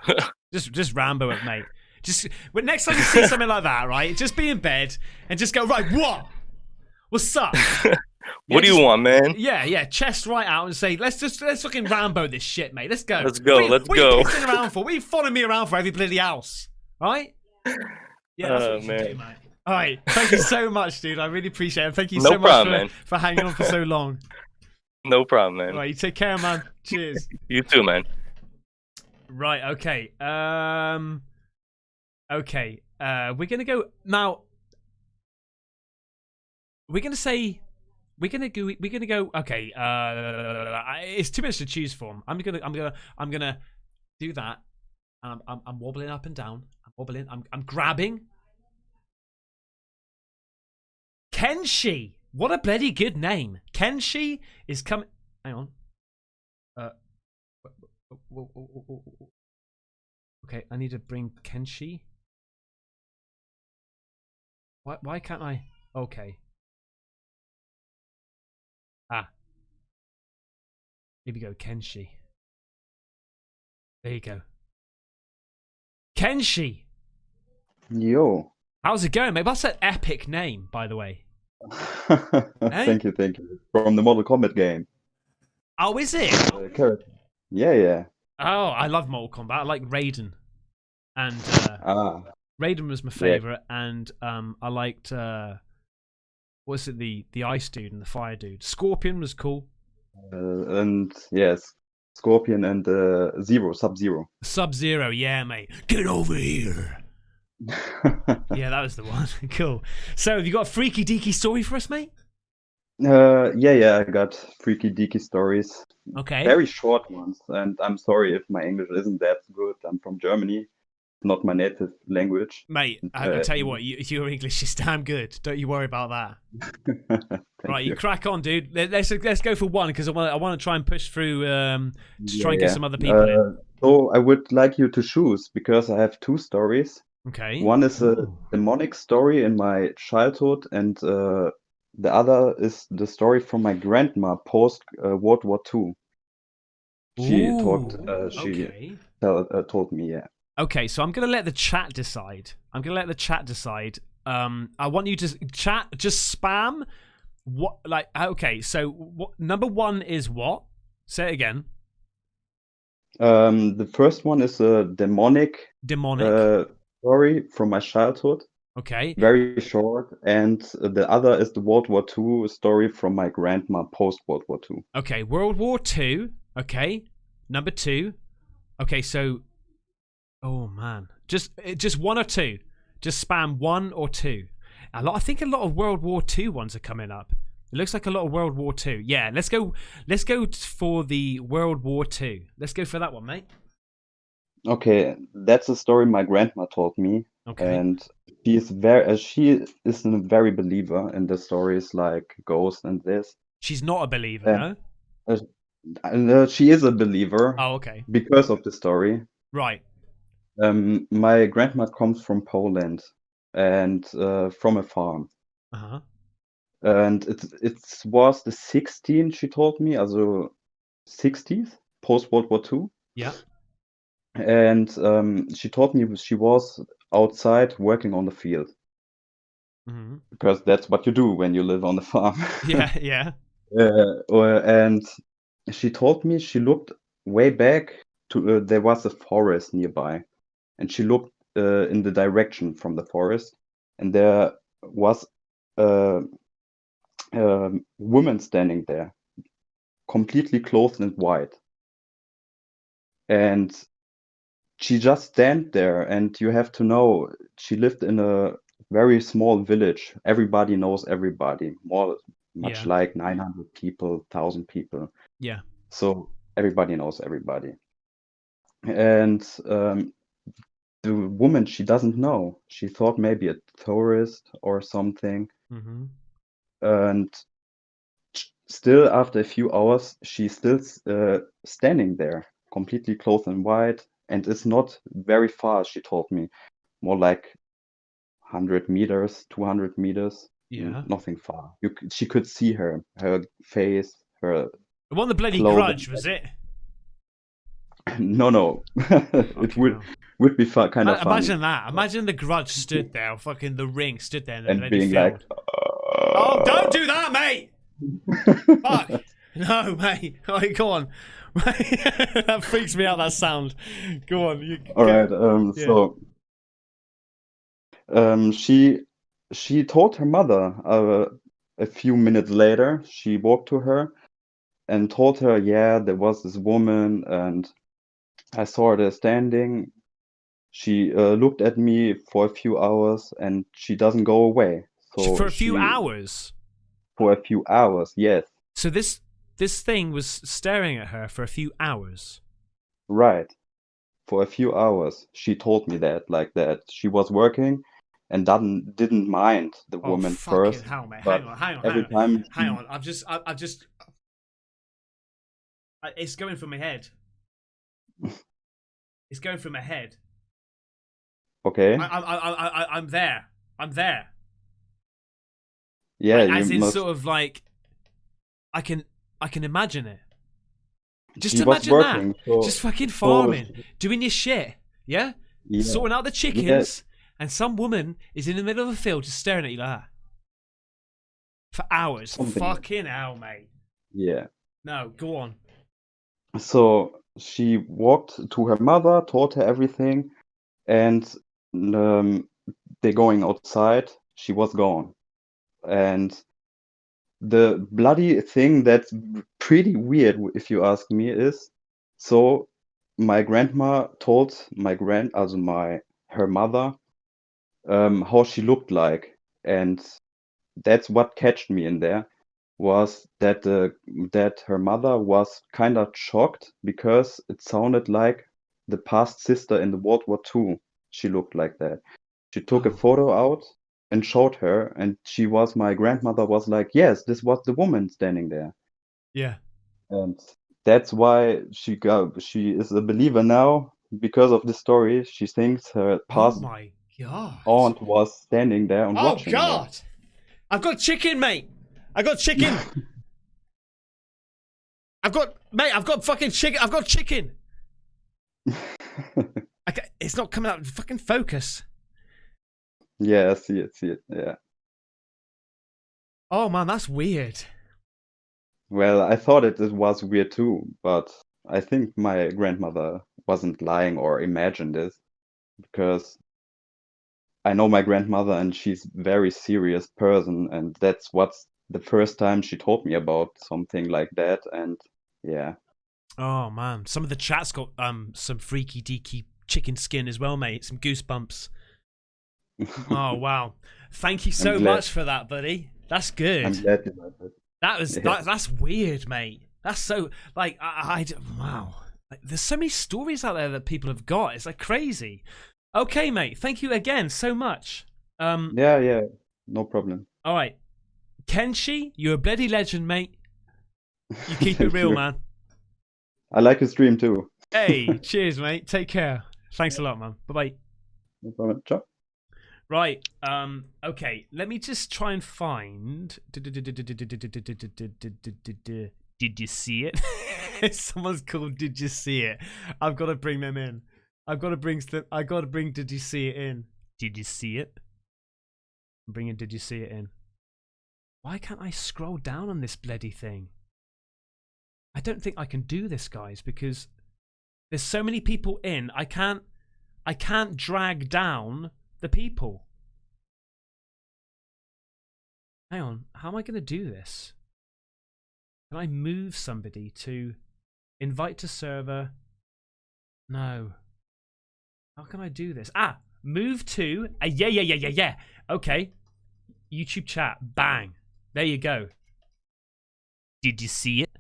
just Rambo it, mate. Just when next time you see something like that, right? Just be in bed and just go, right, what? What's up? What do you want, man? Yeah, chest right out and say, let's fucking Rambo this shit, mate. Let's go. Let's go. What are you pissing around for? What are you following me around for every bloody house? All right? Yeah, that's what you should do, mate. All right. Thank you so much, dude. I really appreciate it. Thank you so much for hanging on for so long. No problem, man. All right, you take care, man. Cheers. You too, man. Right, okay. Okay. We're gonna go now. We're gonna go. Okay. It's 2 minutes to choose from. I'm gonna do that. I'm wobbling up and down. I'm wobbling. I'm grabbing. Kenshi. What a bloody good name. Kenshi is coming. Hang on. Okay, I need to bring Kenshi. Why can't I? Okay. Here we go, Kenshi. There you go. Kenshi! Yo. How's it going, mate? That's an epic name, by the way. Thank you. From the Mortal Kombat game. Oh, is it? Character. Yeah. Oh, I love Mortal Kombat. I like Raiden. And Raiden was my favorite, and I liked what's it, the ice dude and the fire dude. Scorpion was cool. And yes, Scorpion and Sub-Zero. Sub-Zero, yeah, mate. Get over here. Yeah, that was the one. Cool. So, have you got a freaky deaky story for us, mate? Yeah, I got freaky deaky stories. Okay. Very short ones, and I'm sorry if my English isn't that good. I'm from Germany, not my native language. Mate, I'll tell you what, your English is damn good. Don't you worry about that. Right, you crack on, dude. Let's go for one, because I want to try and push through to try and get some other people in. So I would like you to choose, because I have 2 stories. Okay. One is a demonic story in my childhood, and the other is the story from my grandma post World War II. She told me, yeah. Okay, so I'm gonna let the chat decide. I want you to chat, just spam. What, like? Okay, so what? Number 1 is what? Say it again. The first one is a demonic story from my childhood. Okay. Very short. And the other is the World War II story from my grandma post World War II. Okay, World War II. Okay, number 2. Okay, so, oh man, just 1 or 2. Just spam 1 or 2. I think a lot of World War II ones are coming up. It looks like a lot of World War II. Yeah, let's go for the World War II. Let's go for that one, mate. Okay, that's a story my grandma told me. Okay. And she is a very believer in the stories like ghosts and this. She's not a believer, no? She is a believer. Oh, okay. Because of the story. Right. My grandma comes from Poland and from a farm. Uh-huh. And it was the 16th, she told me, also 60s, post World War II. Yeah. And she told me she was outside working on the field. Mm-hmm. Because that's what you do when you live on the farm. Yeah. And she told me she looked way back to there was a forest nearby, and she looked in the direction from the forest, and there was a woman standing there, completely clothed in white, and she just stand there. And you have to know, she lived in a very small village. Everybody knows everybody, much like 900 people, 1,000 people. Yeah. So everybody knows everybody. And the woman, she doesn't know. She thought maybe a tourist or something. Mm-hmm. And still, after a few hours, she's still standing there, completely clothed in white. And it's not very far, she told me. More like 100 meters, 200 meters. Yeah. Nothing far. She could see her face, her It wasn't the bloody clothing. Grudge, was it? No. It Fucking would be kind of funny. Imagine that. Imagine the Grudge stood there, or fucking the Ring stood there in the And bloody being field. like, Oh, don't do that, mate! Fuck! No, mate. All right, go on. That freaks me out, that sound. Go on. all right. Yeah. So she told her mother a few minutes later. She walked to her and told her, yeah, there was this woman, and I saw her there standing. She looked at me for a few hours, and she doesn't go away. So For a few hours? For a few hours, yes. So this thing was staring at her for a few hours? Right. For a few hours. She told me that, like that. She was working and didn't mind the woman first. Hell, mate. But Hang on. every time Hang on. I've just it's going through my head. It's going through my head. Okay. I'm there. I'm there. Yeah, Like, you as in must. sort of like I can imagine it. Just She was imagine working, that. so- Just fucking so- farming, doing your shit. Yeah? Yeah. Sorting out the chickens, and some woman is in the middle of a field just staring at you like that. For hours. Something. Fucking hell, mate. Yeah. No, go on. So she walked to her mother, told her everything, and they're going outside. She was gone. And the bloody thing that's pretty weird, if you ask me, is so my grandma told her mother, how she looked like, and that's what catched me in there, was that that her mother was kind of shocked because it sounded like the past sister in the World War II. She looked like that. She took a photo out and showed her, and my grandmother was like, yes, this was the woman standing there. Yeah. And that's why she is a believer now because of this story. She thinks her Oh past my god. aunt was standing there and Oh watching her. god. I've got chicken, mate. I got chicken. I've got fucking chicken. I've got chicken. It's not coming out. Fucking focus. Yeah, I see it. Yeah. Oh man, that's weird. Well, I thought it was weird too, but I think my grandmother wasn't lying or imagined this, because I know my grandmother and she's a very serious person, and that's what's the first time she told me about something like that, and yeah. Oh man, some of the chat's got some freaky deaky chicken skin as well, mate. Some goosebumps. Oh wow! Thank you so much for that, buddy. That's good. I'm glad you liked it. That was that's weird, mate. That's so like wow. Like, there's so many stories out there that people have got. It's like crazy. Okay, mate. Thank you again so much. Yeah, no problem. All right, Kenshi, you're a bloody legend, mate. You keep it real, man. I like your stream too. Hey, cheers, mate. Take care. Thanks a lot, man. Bye bye. No problem. Ciao. Right. Okay. Let me just try and find. Did you see it? Someone's called. Did you see it? I've got to bring them in. I've got to bring. Did you see it in? Did you see it? I'm bringing. Did you see it in? Why can't I scroll down on this bloody thing? I don't think I can do this, guys, because there's so many people in. I can't drag down the people. Hang on, how am I going to do this? Can I move somebody to invite to server? No. How can I do this? Move to yeah. Okay. YouTube chat. Bang. There you go. Did you see it?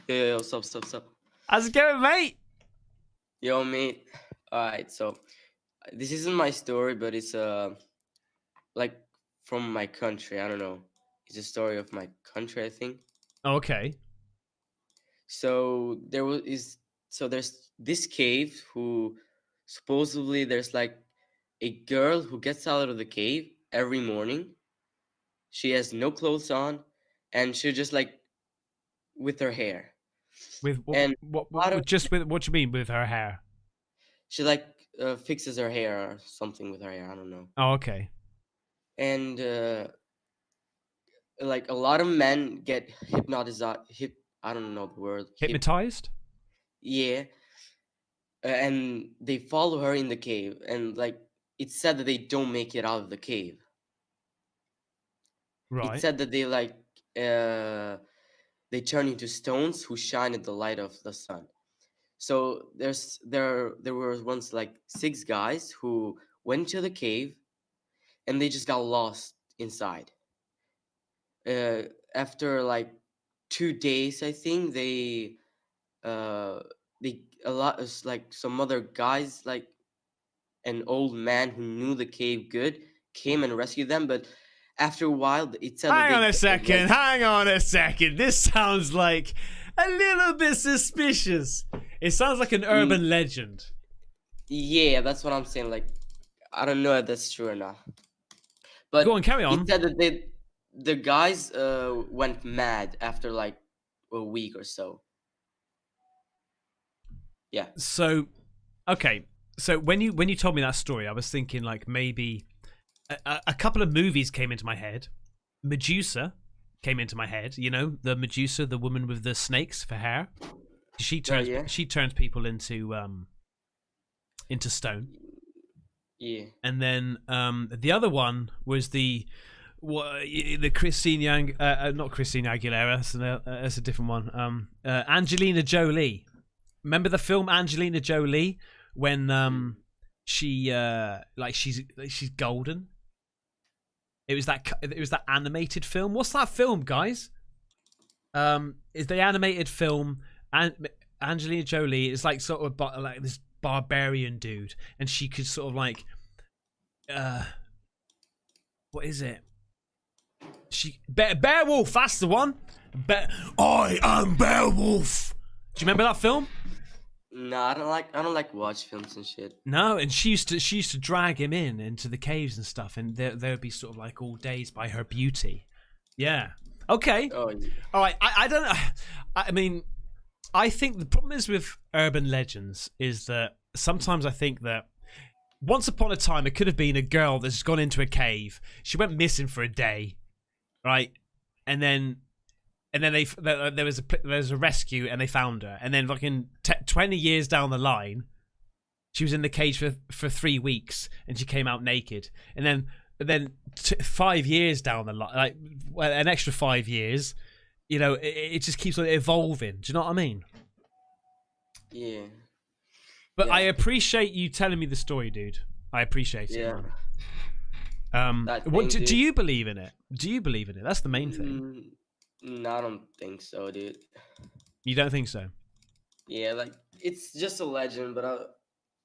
Yo, stop. How's it going, mate? Yo, mate. Alright, so this isn't my story, but it's like from my country. I don't know. It's a story of my country, I think. Okay. So there's this cave who supposedly there's like a girl who gets out of the cave every morning. She has no clothes on, and she just like with her hair. With And just with what do you mean with her hair? she like fixes her hair or something with her hair. I don't know. Oh, okay. And like a lot of men get hypnotized. I don't know the word. Hypnotized? Yeah. And they follow her in the cave, and like it's said that they don't make it out of the cave. Right. It said that they like they turn into stones who shine at the light of the sun. So there were once like 6 guys who went to the cave, and they just got lost inside. After like 2 days, I think they a lot like some other guys, like an old man who knew the cave good, came and rescued them. But after a while, it said Hang that on they a second. Hang on a second. This sounds like a little bit suspicious. It sounds like an urban legend. Yeah, that's what I'm saying. Like, I don't know if that's true or not. But go on, carry on. It said that the guys went mad after like a week or so. Yeah. So, okay. So when you told me that story, I was thinking like maybe a couple of movies came into my head. Medusa came into my head. You know, the Medusa, the woman with the snakes for hair. She turns people into stone. Yeah. And then the other one was the Christine not Christine Aguilera. That's a different one. Angelina Jolie. Remember the film Angelina Jolie when she's golden. It was that animated film. What's that film, guys? Is the animated film Angelina Jolie is like sort of like this barbarian dude, and she could sort of like what is it? Beowulf. That's the one. I am Beowulf. Do you remember that film? No, I don't like watch films and shit. No, and she used to drag him into the caves and stuff, and they would be sort of like all dazed by her beauty. Yeah. Okay. Oh, yeah. All right. I don't know. I mean, I think the problem is with urban legends is that sometimes I think that once upon a time it could have been a girl that's gone into a cave. She went missing for a day, right? And then there was a rescue and they found her, and then fucking 20 years down the line, she was in the cage for 3 weeks and she came out naked, and then 5 years down the line, like an extra 5 years, you know, it just keeps on evolving. Do you know what I mean? Yeah. But I appreciate you telling me the story, dude. I appreciate it. Yeah. Do you believe in it? Do you believe in it? That's the main thing. No, I don't think so, dude. You don't think so? Yeah, like it's just a legend, but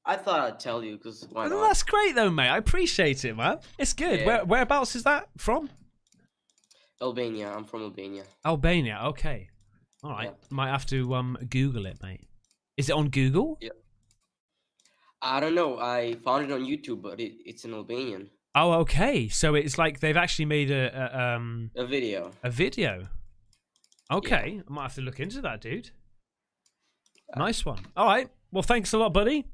I thought I'd tell you because why not? That's great though, mate. I appreciate it, man. It's good. Yeah. Whereabouts is that from? Albania. I'm from Albania. Albania. Okay. All right. Yeah. Might have to Google it, mate. Is it on Google? Yeah. I don't know. I found it on YouTube, but it's in Albanian. Oh, okay. So it's like they've actually made a video. A video. Okay, Yeah. I might have to look into that, dude. Nice one. All right. Well, thanks a lot, buddy.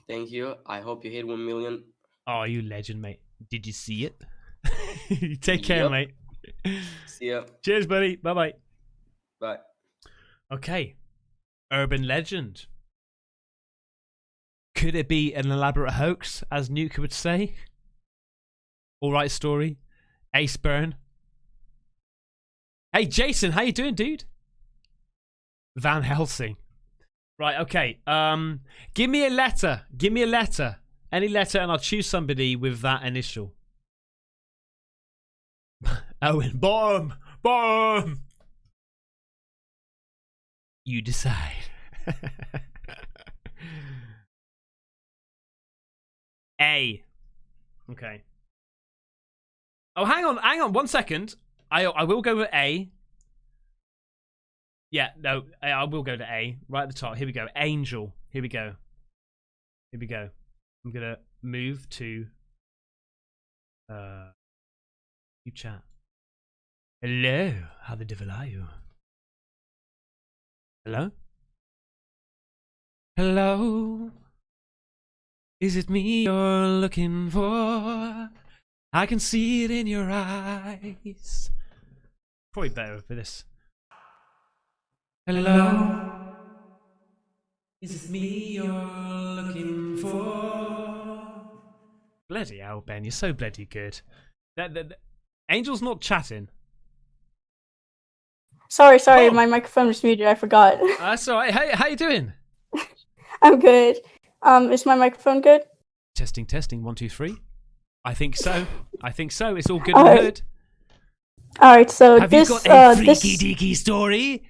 Thank you. I hope you hit 1 million. Oh, you legend, mate. Did you see it? Take care, Yep. mate. See ya. Cheers, buddy. Bye-bye. Bye. Okay. Urban legend. Could it be an elaborate hoax, as Nuke would say? All right, story. Ace Burn. Hey, Jason, how you doing, dude? Van Helsing. Right, okay. Give me a letter. Give me a letter. Any letter, and I'll choose somebody with that initial. Owen. Bomb! Bomb! You decide. A. Okay. Oh, hang on 1 second. I will go with A. Yeah, no, I will go to A. Right at the top. Here we go. Angel. Here we go. Here we go. I'm gonna move to you chat. Hello, how the devil are you? Hello? Hello? Is it me you're looking for? I can see it in your eyes. Probably better for this. Hello? Is it me you're looking for? Bloody hell, Ben, you're so bloody good. Angel's not chatting. Sorry, Oh. my microphone was muted. I forgot. That's alright. Hey, how you doing? I'm good. Is my microphone good? Testing, 1, 2, 3. I think so. It's all good All and right. good. All right, so Have this you got a this freaky deaky story?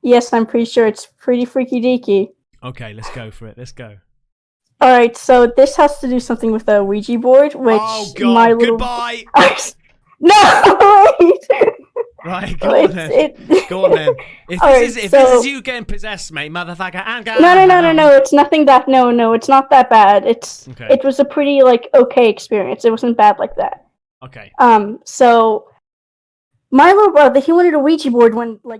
yes, I'm pretty sure it's pretty freaky deaky. Okay, let's go for it. Let's go. All right, so this has to do something with a Ouija board, which Oh god, my little goodbye. no, wait. Right, go on then. Go on then. If All this right, is so- you getting possessed, mate, motherfucker, I'm going. No, it's nothing that no, it's not that bad. Okay. It was a pretty okay experience. It wasn't bad like that. Okay. So my little brother, he wanted a Ouija board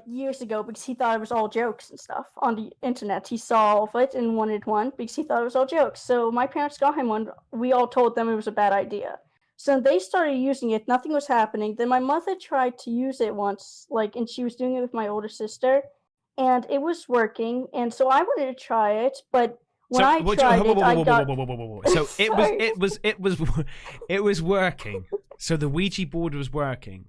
years ago because he thought it was all jokes and stuff on the internet. He saw all of it and wanted one because he thought it was all jokes. So my parents got him one. We all told them it was a bad idea. So they started using it. Nothing was happening. Then my mother tried to use it once, and she was doing it with my older sister, and it was working. And so I wanted to try it, but when I tried it, I got. So Sorry. it was working. So the Ouija board was working.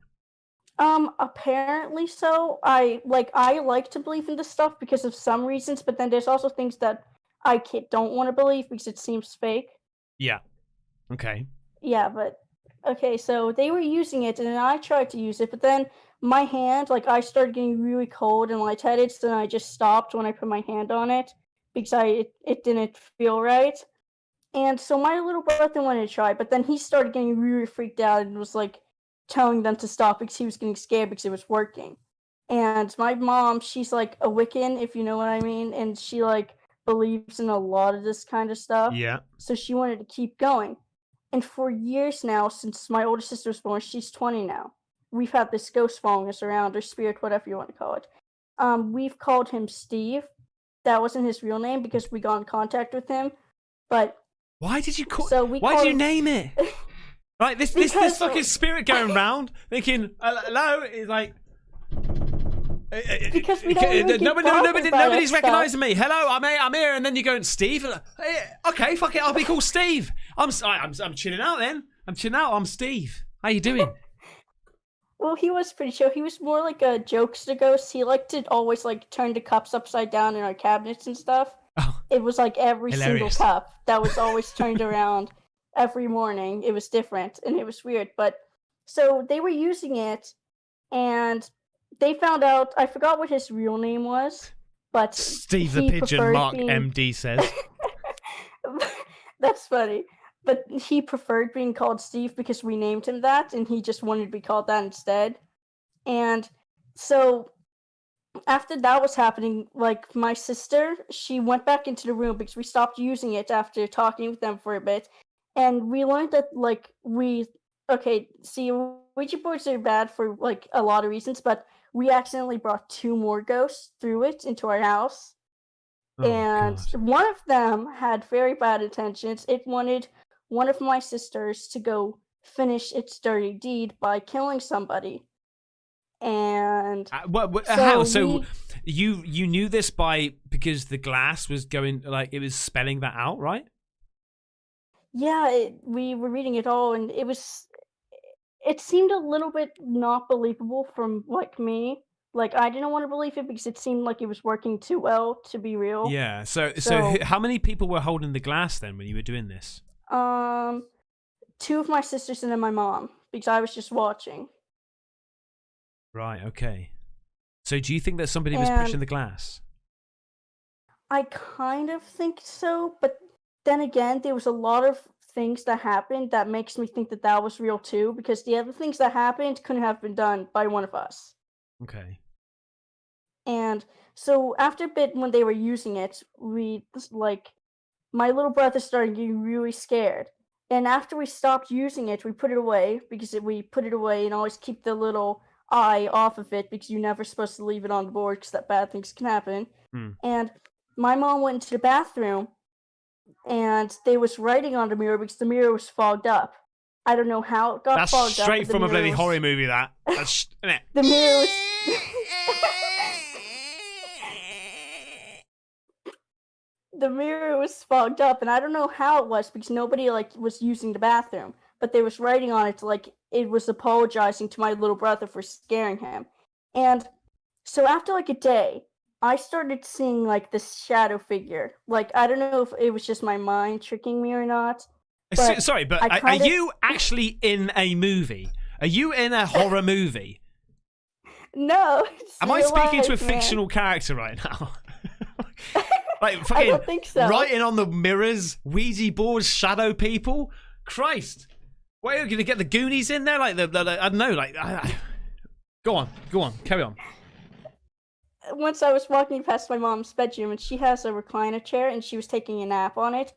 Apparently so. I like to believe in this stuff because of some reasons, but then there's also things that I don't want to believe because it seems fake. Yeah. Okay. Yeah, but okay, so they were using it, and then I tried to use it, but then my hand, I started getting really cold and lightheaded, so then I just stopped when I put my hand on it because it didn't feel right. And so my little brother wanted to try, but then he started getting really freaked out and was telling them to stop because he was getting scared because it was working. And my mom, she's a Wiccan, if you know what I mean, and she believes in a lot of this kind of stuff. Yeah. So she wanted to keep going. And for years now, since my older sister was born, she's 20 now, we've had this ghost following us around, or spirit, whatever you want to call it. We've called him Steve. That wasn't his real name because we got in contact with him. But why did you call? So we why call did you him- name it? Right, this fucking spirit going round thinking hello is Because we don't even keep talking about nobody's that recognising me. Hello, I'm here, and then you're going Steve. Okay, fuck it, I'll be called Steve. I'm chilling out then. I'm chilling out. I'm Steve. How you doing? Well, he was pretty chill. He was more like a jokester ghost. He liked to always turn the cups upside down in our cabinets and stuff. Oh, It was every hilarious. single cup that was always turned around every morning. It was different and it was weird. But so they were using it, and they found out. I forgot what his real name was, but Steve the he Pigeon, preferred Mark being- MD says. That's funny. But he preferred being called Steve because we named him that, and he just wanted to be called that instead. And so after that was happening, my sister, she went back into the room because we stopped using it after talking with them for a bit. And we learned that, Ouija boards are bad for, a lot of reasons, but we accidentally brought 2 more ghosts through it into our house. Oh, And God. one of them had very bad intentions. It wanted one of my sisters to go finish its dirty deed by killing somebody. And How? so So you knew this because the glass was going it was spelling that out, right? yeah, we were reading it all, and it seemed a little bit not believable from Oh. me. I didn't want to believe it because it seemed like it was working too well to be real. Yeah. So So- how many people were holding the glass then when you were doing this? 2 of my sisters and then my mom, because I was just watching. Right. Okay. So do you think that somebody was And- pushing the glass? I kind of think so, but then again, there was a lot of things that happened that makes me think that that was real too, because the other things that happened couldn't have been done by one of us. Okay. And so after a bit, when they were using it, we my little brother started getting really scared. And after we stopped using it, we put it away because we put it away and always keep the little eye off of it because you're never supposed to leave it on the board because that bad things can happen. And my mom went into the bathroom and they was writing on the mirror because the mirror was fogged up. I don't know how it got That's fogged up. straight but the from a mirror bloody was- horror movie, that. That's, isn't it? The mirror was... The mirror was fogged up, and I don't know how it was because nobody was using the bathroom, but they was writing on it it was apologizing to my little brother for scaring him. And so after a day, I started seeing this shadow figure. I don't know if it was just my mind tricking me or not. But Sorry, but I are kinda- you actually in a movie? Are you in a horror movie? No. Am I it's speaking to a alive, man. fictional character right now? I Fucking don't think so. writing on the mirrors, Ouija boards, shadow people. Christ, what, are you going to get the Goonies in there? I don't know. Go on, carry on. Once I was walking past my mom's bedroom, and she has a recliner chair, and she was taking a nap on it,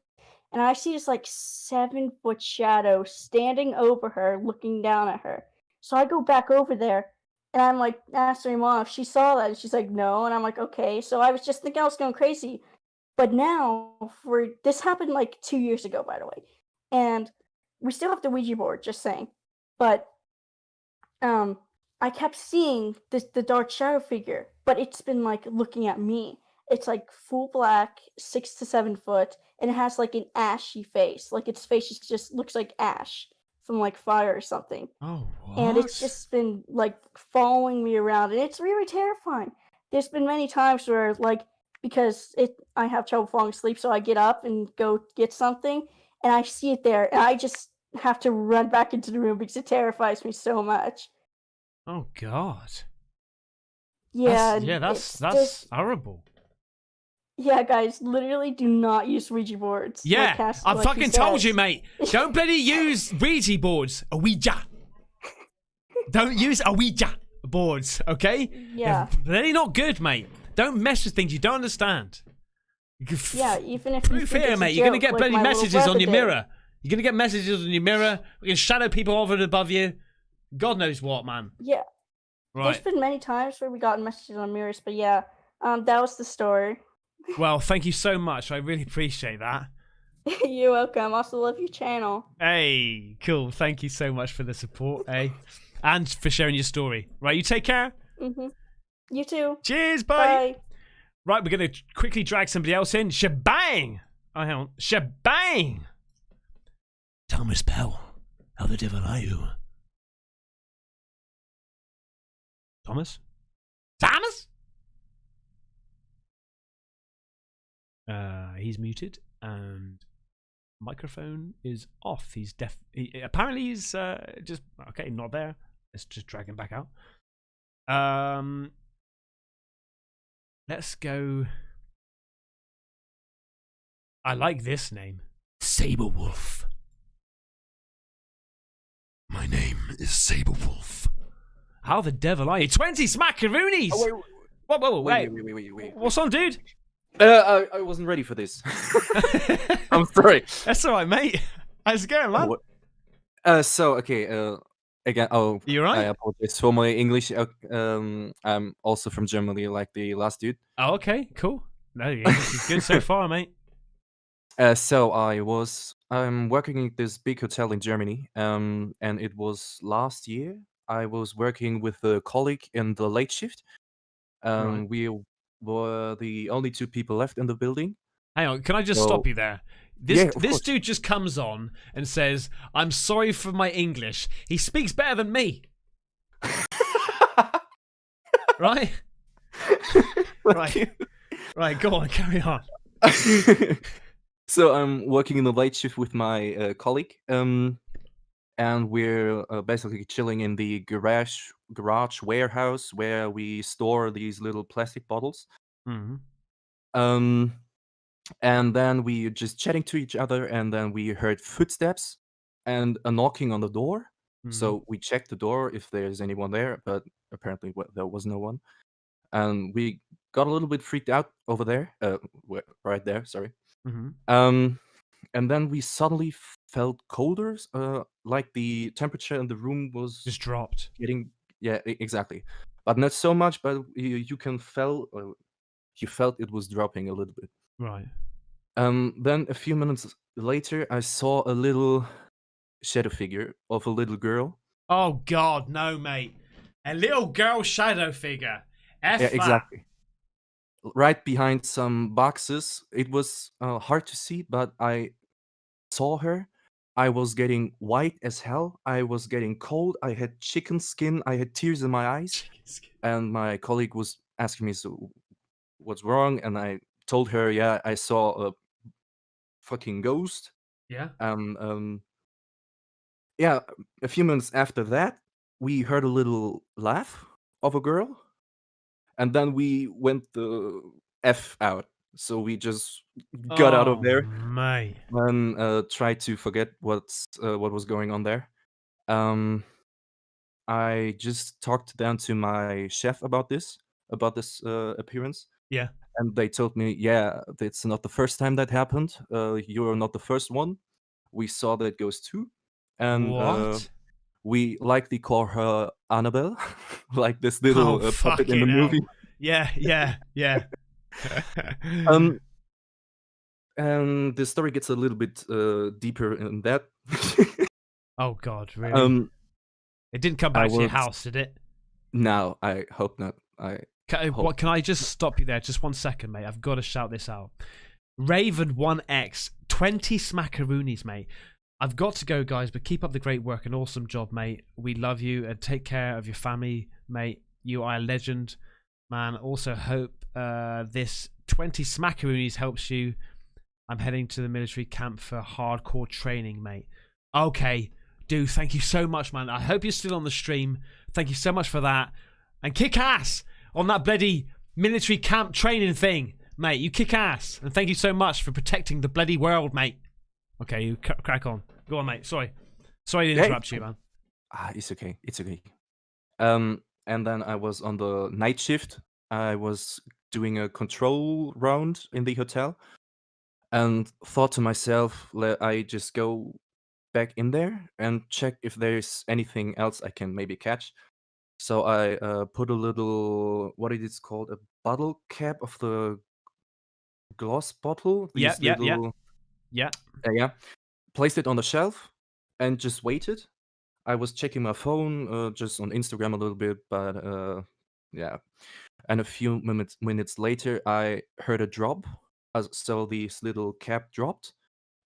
and I see this 7-foot shadow standing over her, looking down at her. So I go back over there, and I'm asking my mom if she saw that, and she's like, no, and I'm like, okay. So I was just thinking I was going crazy. But now, this happened 2 years ago, by the way, and we still have the Ouija board, just saying. But I kept seeing the dark shadow figure, but it's been looking at me. It's full black, 6 to 7 foot, and it has an ashy face. Its face just looks like ash from fire or something. Oh, what? And it's just been following me around, and it's really terrifying. There's been many times where because I have trouble falling asleep, so I get up and go get something, and I see it there, and I just have to run back into the room because it terrifies me so much. Oh God. Yeah, That's horrible. Yeah, guys, literally do not use Ouija boards. Yeah, I fucking told you, mate. Don't bloody use Ouija boards. A Ouija. Don't use a Ouija boards, okay? Yeah. They're not good, mate. Don't mess with things you don't understand. Yeah, even if you Proof think here, it's a mate. You're gonna joke, get bloody my little messages on brother your did. mirror. You're gonna get messages on your mirror. We're gonna shadow people over and above you. God knows what, man. Yeah. There's Right. been many times where we got messages on mirrors, but yeah, that was the story. Well, thank you so much. I really appreciate that. You're welcome. Also love your channel. Hey, cool. Thank you so much for the support, hey, and for sharing your story. Right, you take care. You too. Cheers, bye. Right, we're gonna quickly drag somebody else in. Shebang! Oh, hang on. Shebang! Thomas Bell, how the devil are you? Thomas? Thomas? He's muted and microphone is off. He's deaf. Apparently he's just okay. Not there. Let's just drag him back out. Let's go. I like this name. Saberwolf. My name is Saberwolf. How the devil are you? 20 smackaroonies! Oh, wait. Wait. What's on, dude? I wasn't ready for this. I'm sorry. That's all right, mate. How's it going, man? Again, you right? I apologize for my English. I'm also from Germany, like the last dude. Oh, okay, cool. No, your English is good so far, mate. I'm working at this big hotel in Germany, and it was last year. I was working with a colleague in the late shift. Right. We were the only 2 people left in the building. Hang on, can I just stop you there? This dude just comes on and says, "I'm sorry for my English." He speaks better than me. Right? Right, go on, carry on. So I'm working in the late shift with my colleague, and we're basically chilling in the garage warehouse where we store these little plastic bottles. Mm-hmm. And then we just chatting to each other, and then we heard footsteps and a knocking on the door. So we checked the door if there's anyone there, but apparently there was no one. And we got a little bit freaked out over there, right there, sorry. And then we suddenly felt colder, like the temperature in the room was Just dropped. getting, yeah, exactly, but not so much. But you felt it was dropping a little bit. Right. Then a few minutes later, I saw a little shadow figure of a little girl. Oh God, no, mate! A little girl shadow figure. Yeah, exactly. Right behind some boxes. It was hard to see, but I saw her. I was getting white as hell. I was getting cold. I had chicken skin. I had tears in my eyes. And my colleague was asking me, so what's wrong? And I told her, yeah, I saw a fucking ghost. Yeah. Yeah, a few minutes after that, we heard a little laugh of a girl. And then we went the F out. So we just got out of there. Mate. And tried to forget what was going on there. I just talked down to my chef about this appearance. Yeah. And they told me, yeah, it's not the first time that happened. You're not the first one. We saw that ghost too. And What? we likely call her Annabelle, like this little puppet in the fucking hell. movie. Yeah. And the story gets a little bit deeper in that. Oh God, really? It didn't come back to your house, did it? No, I hope not. Can I just stop you there? Just 1 second, mate. I've got to shout this out. Raven1X, 20 smackaroonies, mate. I've got to go, guys, but keep up the great work. An awesome job, mate. We love you and take care of your family, mate. You are a legend, man. Also hope this 20 smackaroonies helps you. I'm heading to the military camp for hardcore training, mate. Okay, dude, thank you so much, man. I hope you're still on the stream. Thank you so much for that. And kick ass on that bloody military camp training thing, mate. You kick ass. And thank you so much for protecting the bloody world, mate. Okay, you crack on. Go on, mate. Sorry to interrupt you, man. It's okay. And then I was on the night shift. I was doing a control round in the hotel. And thought to myself, let I just go back in there and check if there's anything else I can maybe catch. So I put a little, what it is called, a bottle cap of the glass bottle. Yeah. Yeah. Placed it on the shelf and just waited. I was checking my phone, just on Instagram a little bit, but yeah. And a few minutes later, I heard a drop. So this little cap dropped.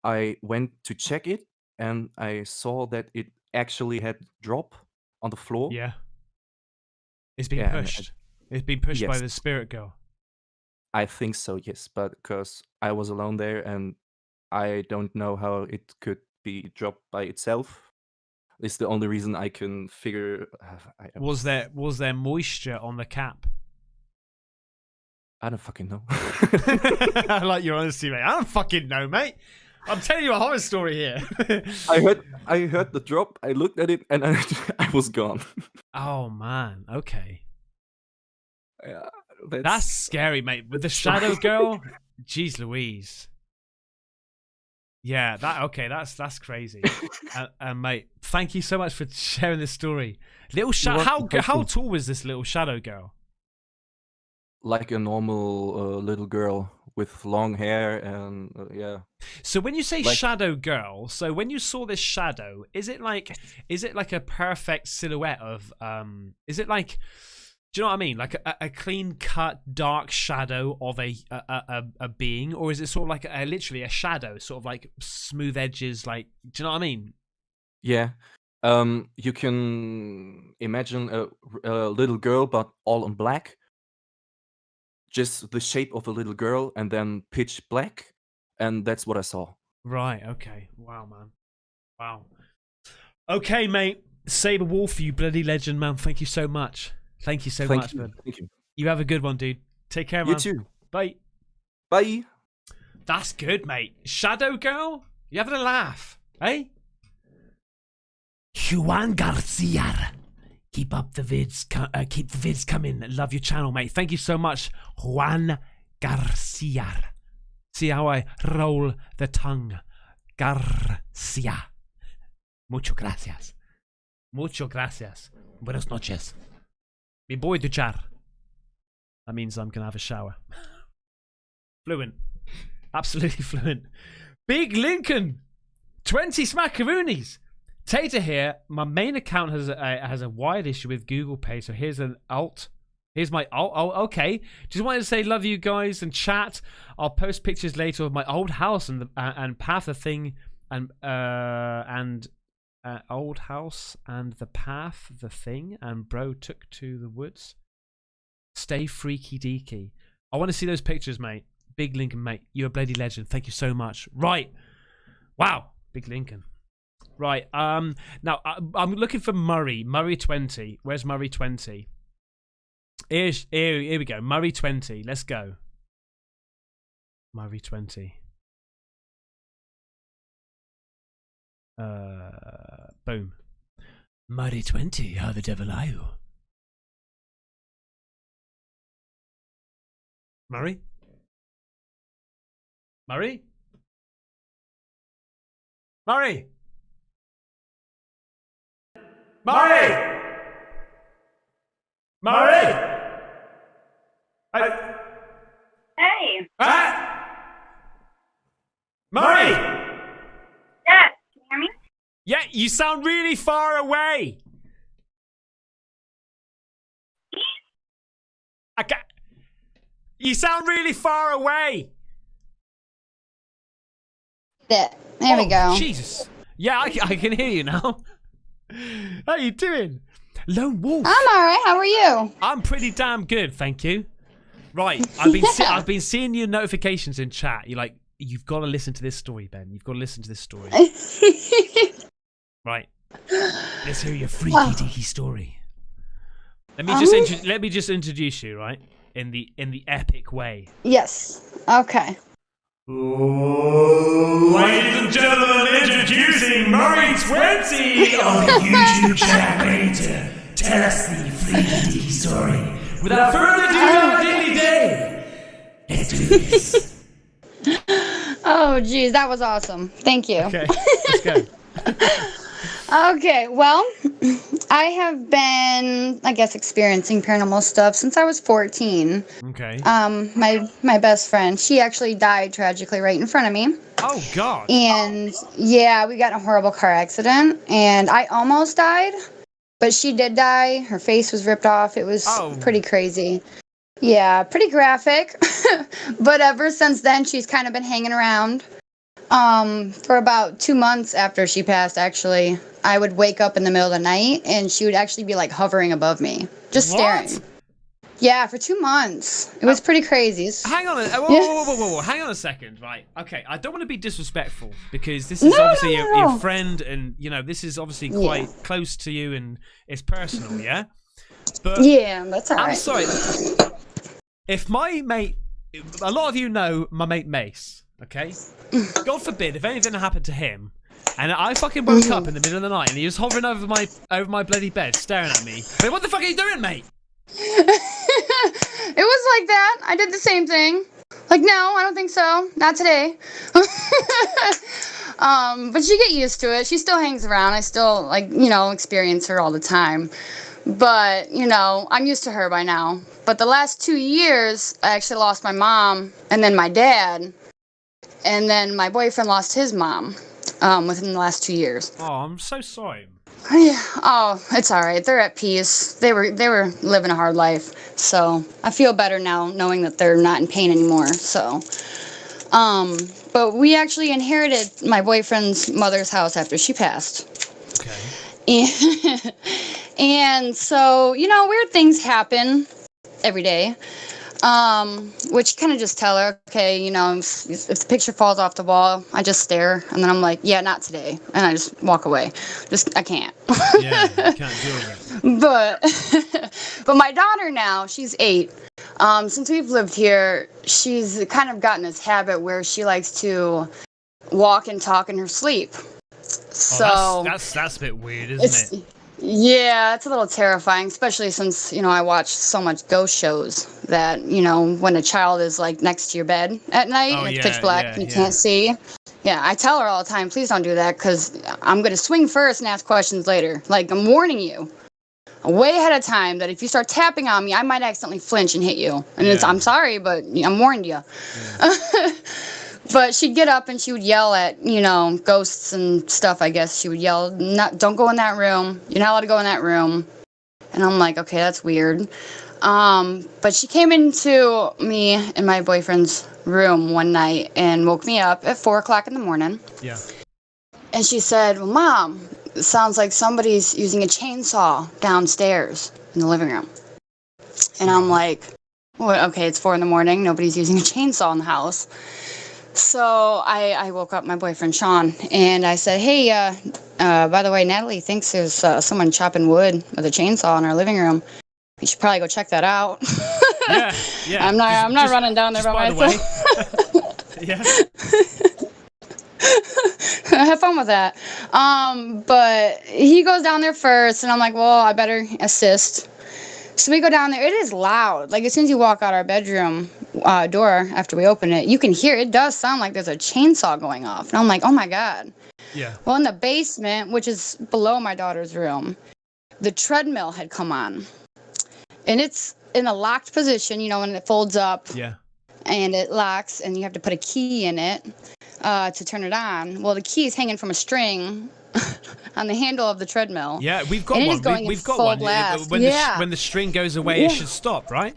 I went to check it, and I saw that it actually had dropped on the floor. Yeah. It's been pushed. It's been pushed by the spirit girl. I think so, yes. But because I was alone there, and I don't know how it could be dropped by itself. It's the only reason I can figure. Was there moisture on the cap? I don't fucking know. I like your honesty, mate. I don't fucking know, mate. I'm telling you a horror story here. I heard the drop. I looked at it and I was gone. Oh man. Okay. Yeah, that's scary, mate. With the shadow girl. Jeez Louise. Yeah. That's crazy. And mate, thank you so much for sharing this story. Little how tall was this little shadow girl? Like a normal little girl with long hair and yeah. So when you say shadow girl, so when you saw this shadow, is it like a perfect silhouette of is it like, do you know what I mean? Like a clean cut dark shadow of a being, or is it sort of like literally a shadow, sort of like smooth edges, like, do you know what I mean? Yeah. You can imagine a little girl but all in black. Just the shape of a little girl and then pitch black, and that's what I saw. Right, okay. Wow, man. Wow. Okay, mate. Saber Wolf, you bloody legend, man. Thank you so much. Thank you so much, man. Thank you. You have a good one, dude. Take care, man. You too. Bye. Bye. That's good, mate. Shadow girl? You having a laugh, eh? Juan Garcia. Keep up the vids. Keep the vids coming. Love your channel, mate. Thank you so much, Juan Garcia. See how I roll the tongue. Garcia. Mucho gracias. Mucho gracias. Buenas noches. Mi voy duchar. That means I'm going to have a shower. Fluent. Absolutely fluent. Big Lincoln. 20 smackaroonies. Tater here. My main account has a wide issue with Google Pay, so here's an alt. Here's my alt. Oh, okay. Just wanted to say love you guys and chat. I'll post pictures later of my old house and path the thing and old house and the path the thing and bro took to the woods. Stay freaky deaky. I want to see those pictures, mate. Big Lincoln, mate. You're a bloody legend. Thank you so much. Right. Wow. Big Lincoln. Right. Now, I'm looking for Murray. Murray 20. Where's Murray 20? Here we go. Murray 20. Let's go. Murray 20. Boom. Murray 20. How the devil are you? Murray? Murray? Murray? Murray? Murray? Hey. Murray? Yes. Can you hear me? Yeah, you sound really far away. You sound really far away. There we go. Jesus. Yeah, I can hear you now. How you doing? Lone Wolf. I'm alright. How are you? I'm pretty damn good, thank you. Right, I've been seeing your notifications in chat. You're like, you've got to listen to this story, Ben. You've got to listen to this story. Right. Let's hear your freaky deaky story. Let me just introduce you, right? In the epic way. Yes. Okay. Ladies and gentlemen, introducing Murray 20 on the YouTube chat, ready to tell us the freaky deaky story. Without further ado, our daily day. Let's do this. Oh, geez, that was awesome. Thank you. Okay, let's go. Okay, well, I have been, I guess, experiencing paranormal stuff since I was 14. Okay. My best friend, she actually died tragically right in front of me. Oh, God. And yeah, we got in a horrible car accident, and I almost died, but she did die. Her face was ripped off. It was pretty crazy. Yeah, pretty graphic. But ever since then, she's kind of been hanging around. For about 2 months after she passed, actually, I would wake up in the middle of the night and she would actually be like hovering above me, just staring. Yeah, for 2 months. It was pretty crazy. Hang on whoa. Hang on a second, right? Okay, I don't want to be disrespectful because this is obviously your friend and, you know, this is obviously quite close to you and it's personal, yeah? But yeah, that's all right. I'm sorry. If my mate, a lot of you know my mate Mace, okay? God forbid if anything happened to him, and I fucking woke up in the middle of the night and he was hovering over my bloody bed, staring at me. Wait, what the fuck are you doing, mate? It was like that. I did the same thing. Like, no, I don't think so. Not today. But you get used to it. She still hangs around. I still, like, you know, experience her all the time. But, you know, I'm used to her by now. But the last 2 years, I actually lost my mom and then my dad. And then my boyfriend lost his mom within the last 2 years. Oh, I'm so sorry. Yeah. Oh, it's all right. They're at peace. They were living a hard life. So I feel better now knowing that they're not in pain anymore. So, but we actually inherited my boyfriend's mother's house after she passed. Okay. And so, you know, weird things happen every day. Which kind of just tell her, okay, you know, if the picture falls off the wall, I just stare, and then I'm like, yeah, not today, and I just walk away. I can't. Yeah, you can't deal with it. But my daughter now, she's 8. Since we've lived here, she's kind of gotten this habit where she likes to walk and talk in her sleep. So that's a bit weird, isn't it? Yeah, it's a little terrifying, especially since, I watch so much ghost shows that, when a child is like next to your bed at night and it's pitch black and you can't see. Yeah, I tell her all the time, please don't do that because I'm going to swing first and ask questions later. Like, I'm warning you way ahead of time that if you start tapping on me, I might accidentally flinch and hit you. And I'm sorry, but I'm warned you. Yeah. But she'd get up and she would yell at, ghosts and stuff, I guess. She would yell, don't go in that room. You're not allowed to go in that room. And I'm like, okay, that's weird. But she came into me and my boyfriend's room one night and woke me up at 4 o'clock in the morning. Yeah. And she said, well, Mom, it sounds like somebody's using a chainsaw downstairs in the living room. And I'm like, well, okay, it's 4 in the morning. Nobody's using a chainsaw in the house. So I woke up my boyfriend, Sean, and I said, hey, by the way, Natalie thinks there's someone chopping wood with a chainsaw in our living room. You should probably go check that out. Yeah. I'm not running down there by myself. Yeah. Have fun with that. But he goes down there first, and I'm like, well, I better assist. So we go down there. It is loud. Like, as soon as you walk out our bedroom door after we open it, you can hear it does sound like there's a chainsaw going off. And I'm like, oh my God. Yeah. Well, in the basement, which is below my daughter's room, the treadmill had come on. And it's in a locked position, when it folds up. Yeah. And it locks, and you have to put a key in it to turn it on. Well, the key is hanging from a string on the handle of the treadmill. Yeah, we've got and one. It is going we've in got full one. blast. When the string goes away, it should stop, right?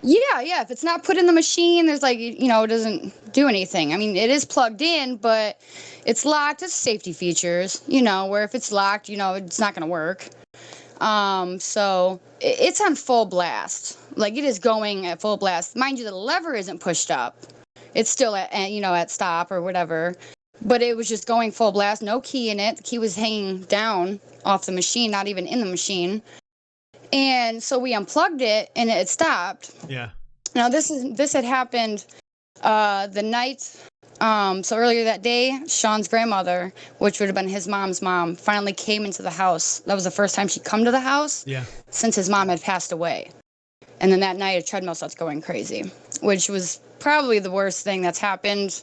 Yeah. If it's not put in the machine, there's it doesn't do anything. I mean, it is plugged in, but it's locked. It's safety features, where if it's locked, it's not going to work. So it's on full blast. Like, it is going at full blast. Mind you, the lever isn't pushed up. It's still at stop or whatever. But it was just going full blast. No key in it. The key was hanging down off the machine, not even in the machine. And so we unplugged it and it stopped. Yeah. Now this had happened the night. So earlier that day, Sean's grandmother, which would have been his mom's mom, finally came into the house. That was the first time she'd come to the house since his mom had passed away. And then that night, a treadmill starts going crazy, which was probably the worst thing that's happened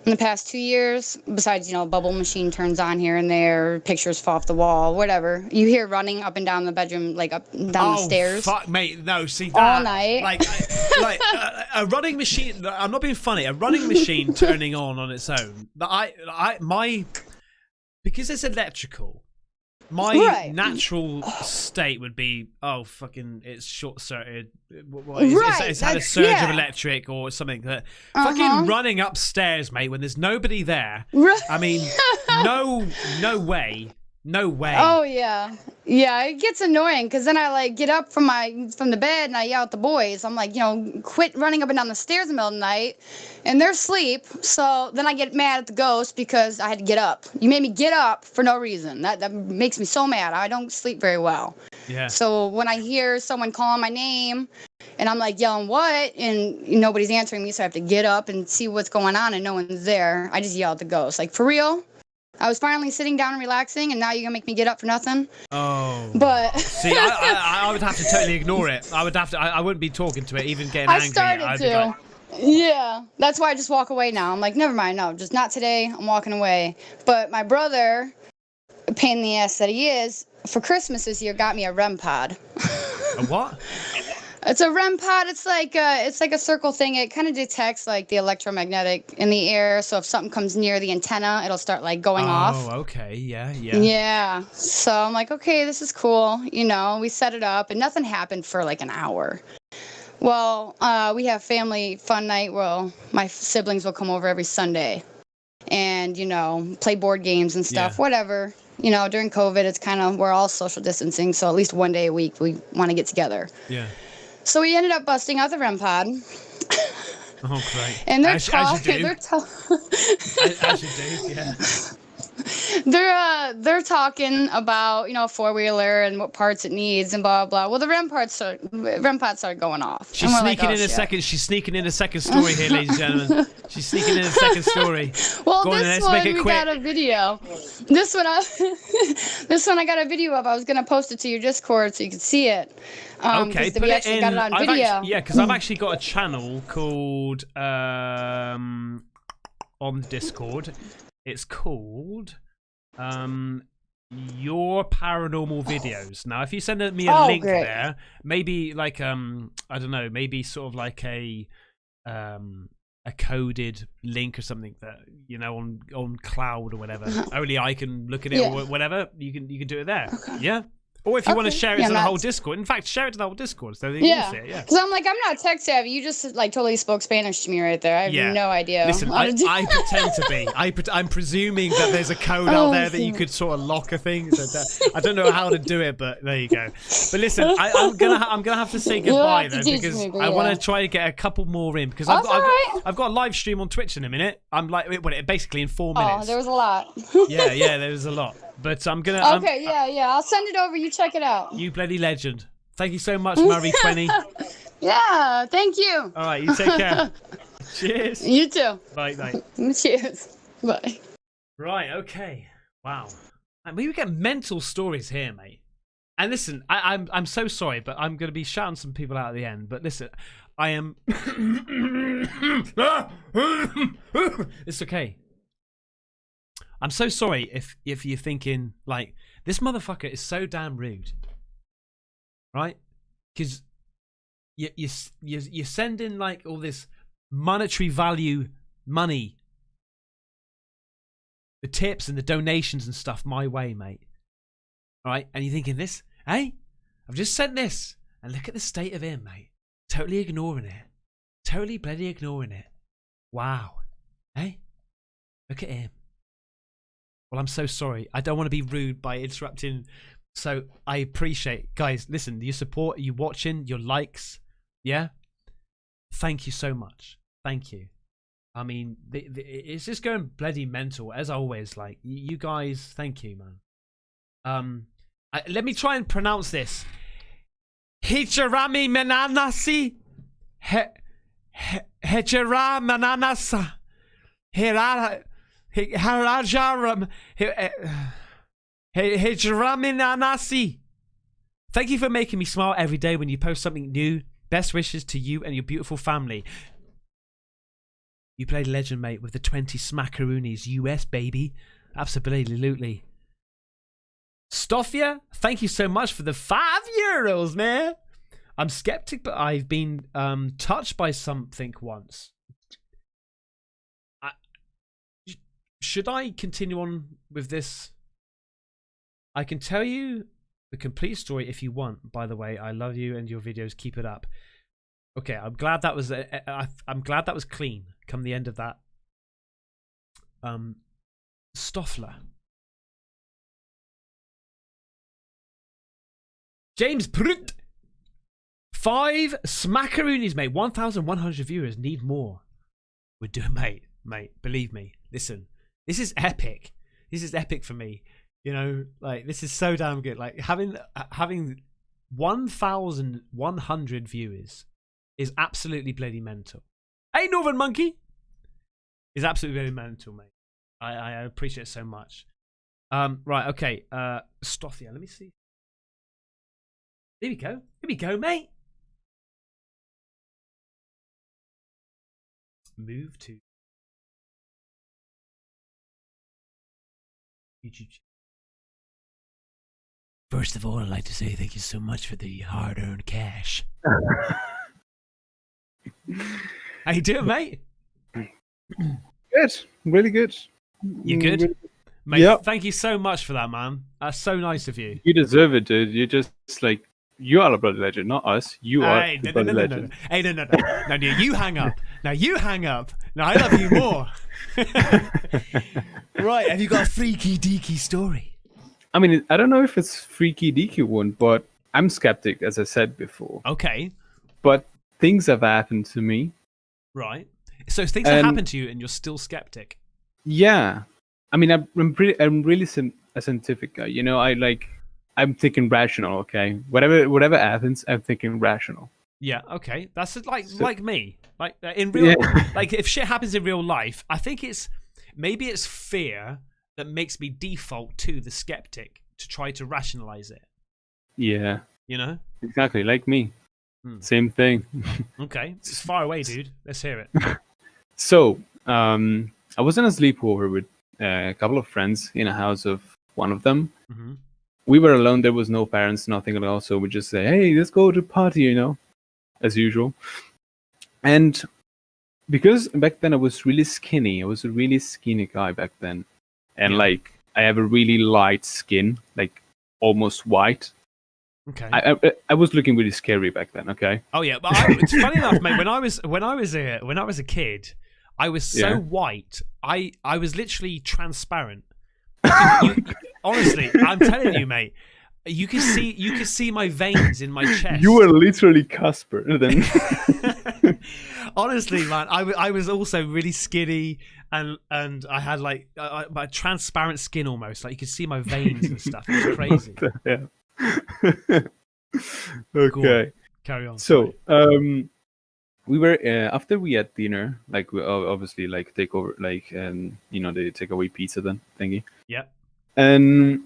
in the past 2 years. Besides, bubble machine turns on here and there, pictures fall off the wall, whatever. You hear running up and down the bedroom, like up and down the stairs. Oh, fuck, mate. No, see that. All night. Like a running machine. I'm not being funny. A running machine turning on its own. Because it's electrical. My natural state would be, fucking, it's short-circuited. It's had a surge of electric or something. That fucking running upstairs, mate, when there's nobody there. I mean, no way. Oh, yeah. Yeah, it gets annoying because then I, get up from the bed and I yell at the boys. I'm like, quit running up and down the stairs in the middle of the night. And they're asleep. So then I get mad at the ghost because I had to get up. You made me get up for no reason. That makes me so mad. I don't sleep very well. Yeah. So when I hear someone calling my name and I'm yelling what? And nobody's answering me. So I have to get up and see what's going on and no one's there. I just yell at the ghost. For real? I was finally sitting down and relaxing, and now you're gonna make me get up for nothing. Oh. But see, I would have to totally ignore it. I would have to. I wouldn't be talking to it, even getting angry. I started to. Yeah, that's why I just walk away now. I'm like, never mind, no, just not today. I'm walking away. But my brother, a pain in the ass that he is, for Christmas this year got me a REM pod. A what? It's a REM pod. It's like a circle thing. It kind of detects the electromagnetic in the air. So if something comes near the antenna, it'll start going off. Oh, okay. Yeah. Yeah. So I'm like, okay, this is cool. We set it up and nothing happened for an hour. Well, we have family fun night. Well, my siblings will come over every Sunday and, play board games and stuff, whatever. During COVID, it's we're all social distancing. So at least one day a week, we want to get together. Yeah. So we ended up busting out the REM pod. Oh, great. And they're as talking. you do. As you do, yeah. they're talking about, you know, a 4-wheeler and what parts it needs and blah blah. Well, the REM pods started going off. She's sneaking in a second. She's sneaking in a second story here, ladies and gentlemen. She's sneaking in a second story. Well, Go on, this let's one make it we quick. got a video. This one I got a video of. I was gonna post it to your Discord so you could see it. Okay, put we actually got it on video. Because I've actually got a channel called on Discord. It's called Your Paranormal Videos. Now, if you send me a link great. there, maybe like I don't know, maybe sort of like a coded link or something that, you know, on cloud or whatever. Only I can look at it or whatever. You can do it there. Okay. Yeah. Or if you want to share it to the whole that's- Discord. In fact, share it to the whole Discord so they can see it. Yeah. Because I'm like, I'm not tech savvy. You just like totally spoke Spanish to me right there. I have no idea. Listen, how to do I pretend to be. I'm presuming that there's a code out there that you could sort of lock a thing. So I don't know how to do it, but there you go. But listen, I'm gonna have to say goodbye have to though, teach because me, but I want to try to get a couple more in, because I've got a live stream on Twitch in a minute. I'm like, basically in 4 minutes. Oh, there was a lot. yeah, there was a lot. But I'm gonna. Okay, yeah. I'll send it over. You check it out. You bloody legend. Thank you so much, Murray20. Yeah, thank you. All right, you take care. Cheers. You too. Bye. Cheers. Bye. Right, okay. Wow. And we get mental stories here, mate. And listen, I'm so sorry, but I'm going to be shouting some people out at the end. But listen, I am. It's okay. I'm so sorry if you're thinking like, this motherfucker is so damn rude, right? Because you're sending like all this monetary value money, the tips and the donations and stuff my way, mate. All right, and you're thinking this, hey, I've just sent this, and look at the state of him, mate. Totally ignoring it, totally bloody ignoring it. Wow, hey, look at him. Well, I'm so sorry. I don't want to be rude by interrupting. So I appreciate, guys, listen, your support, you watching, your likes. Yeah. Thank you so much. Thank you. I mean, it's just going bloody mental as always. Like, you guys, thank you, man. Let me try and pronounce this. Hicharami menanasi. Hechara mananasa. Hirara. Harajaram. Hijraminanasi. Thank you for making me smile every day when you post something new. Best wishes to you and your beautiful family. You played legend, mate, with the 20 smackaroonies. US, baby. Absolutely. Stofia, thank you so much for the €5, man. I'm skeptic, but I've been touched by something once. Should I continue on with this? I can tell you the complete story if you want. By the way, I love you and your videos. Keep it up. Okay, I'm glad that was I'm glad that was clean. Come the end of that. Stoffler. James Prutt. 5 smackaroonies, mate. 1,100 viewers. Need more. We're doing, mate. Believe me. Listen. This is epic. This is epic for me. You know, like, this is so damn good. Like, having 1,100 viewers is absolutely bloody mental. Hey, Northern Monkey! Is absolutely bloody mental, mate. I appreciate it so much. Right, okay. Stothia, let me see. Here we go, mate. Move to YouTube. First of all, I'd like to say thank you so much for the hard-earned cash. How you doing, mate? Good, really good. You good? Really, Mate, yep. Thank you so much for that, man. That's so nice of you. You deserve it, dude. You're just like, you are a bloody legend, not us. You are Hey, a bloody legend. No. Hey, no. No, you hang up. Now you hang up. Now I love you more. Right, have you got a freaky deaky story? I mean, I don't know if it's freaky deaky one, but I'm skeptic, as I said before. Okay. But things have happened to me. Right. So things have happened to you and you're still skeptic. Yeah. I mean, I'm really a scientific guy. You know, I'm thinking rational. Okay, whatever happens, I'm thinking rational. Yeah, okay. That's like me. Like in real, like if shit happens in real life, I think maybe it's fear that makes me default to the skeptic to try to rationalize it. Yeah. You know? Exactly, like me. Same thing. Okay, it's far away, dude. Let's hear it. So, I was in a sleepover with a couple of friends in a house of one of them. Mm-hmm. We were alone. There was no parents, nothing at all. So we just say, "Hey, let's go to a party," you know, as usual. And because back then I was really skinny, I was a really skinny guy back then, and like I have a really light skin, like almost white. Okay. I was looking really scary back then. Okay. Oh yeah, but it's funny enough, mate. When I was a kid, I was so white. I was literally transparent. Honestly, I'm telling you, mate. You could see my veins in my chest. You were literally Casper then. Honestly, man, I was also really skinny and I had like a transparent skin almost. Like you could see my veins and stuff. It was crazy. Okay. Carry on. So, we were after we had dinner, like we obviously like take over, like you know, the takeaway pizza then thingy. Yeah. And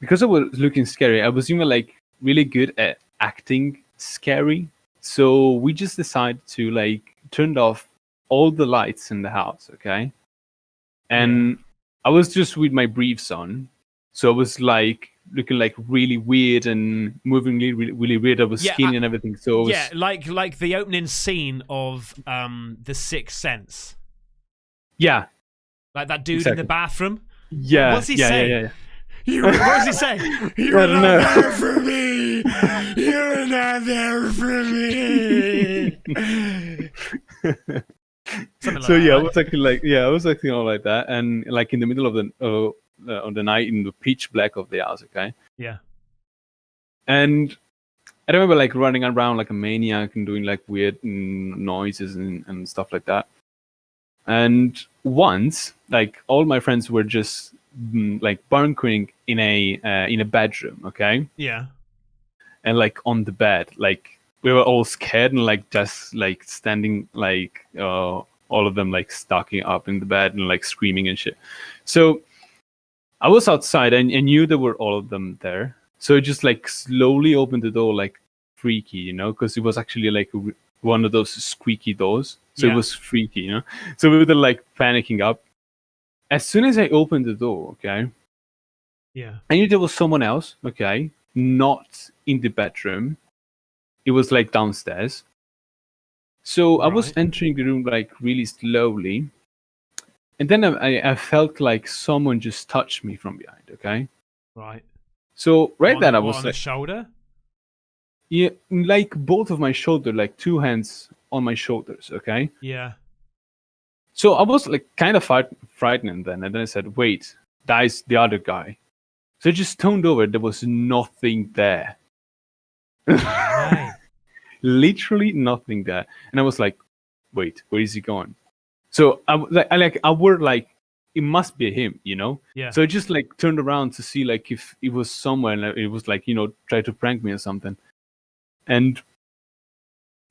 because I was looking scary, I was even like really good at acting scary. So we just decided to like turn off all the lights in the house, okay? And I was just with my briefs on, so I was like looking like really weird and moving really weird. I was skinny and everything. So like the opening scene of The Sixth Sense. Yeah, like that dude in the bathroom. Yeah, what's he saying? Yeah. What does he say? You're not there for me. You're not there for me. So yeah, I was acting all like that, and like in the middle of the night in the pitch black of the house. Okay. Yeah. And I remember like running around like a maniac and doing like weird noises and stuff like that. And once, like all my friends were just like bunkering in a bedroom, okay? Yeah. And like on the bed, like we were all scared and like just like standing like all of them like stocking up in the bed and like screaming and shit. So I was outside and I knew there were all of them there. So I just like slowly opened the door like freaky, you know, because it was actually like one of those squeaky doors. So it was freaky, you know. So we were like panicking up. As soon as I opened the door, okay, yeah, I knew there was someone else, okay, not in the bedroom. It was like downstairs. So I was entering the room like really slowly. And then I felt like someone just touched me from behind, okay? Right. So then I was on like... the shoulder? Yeah, like both of my shoulder, like two hands on my shoulders, okay? Yeah. So I was like kind of frightened then. And then I said, wait, that is the other guy. So I just turned over. There was nothing there. Right. Literally nothing there. And I was like, wait, where is he going? So I were like, it must be him, you know? Yeah. So I just like turned around to see like if it was somewhere and it was like, you know, try to prank me or something. And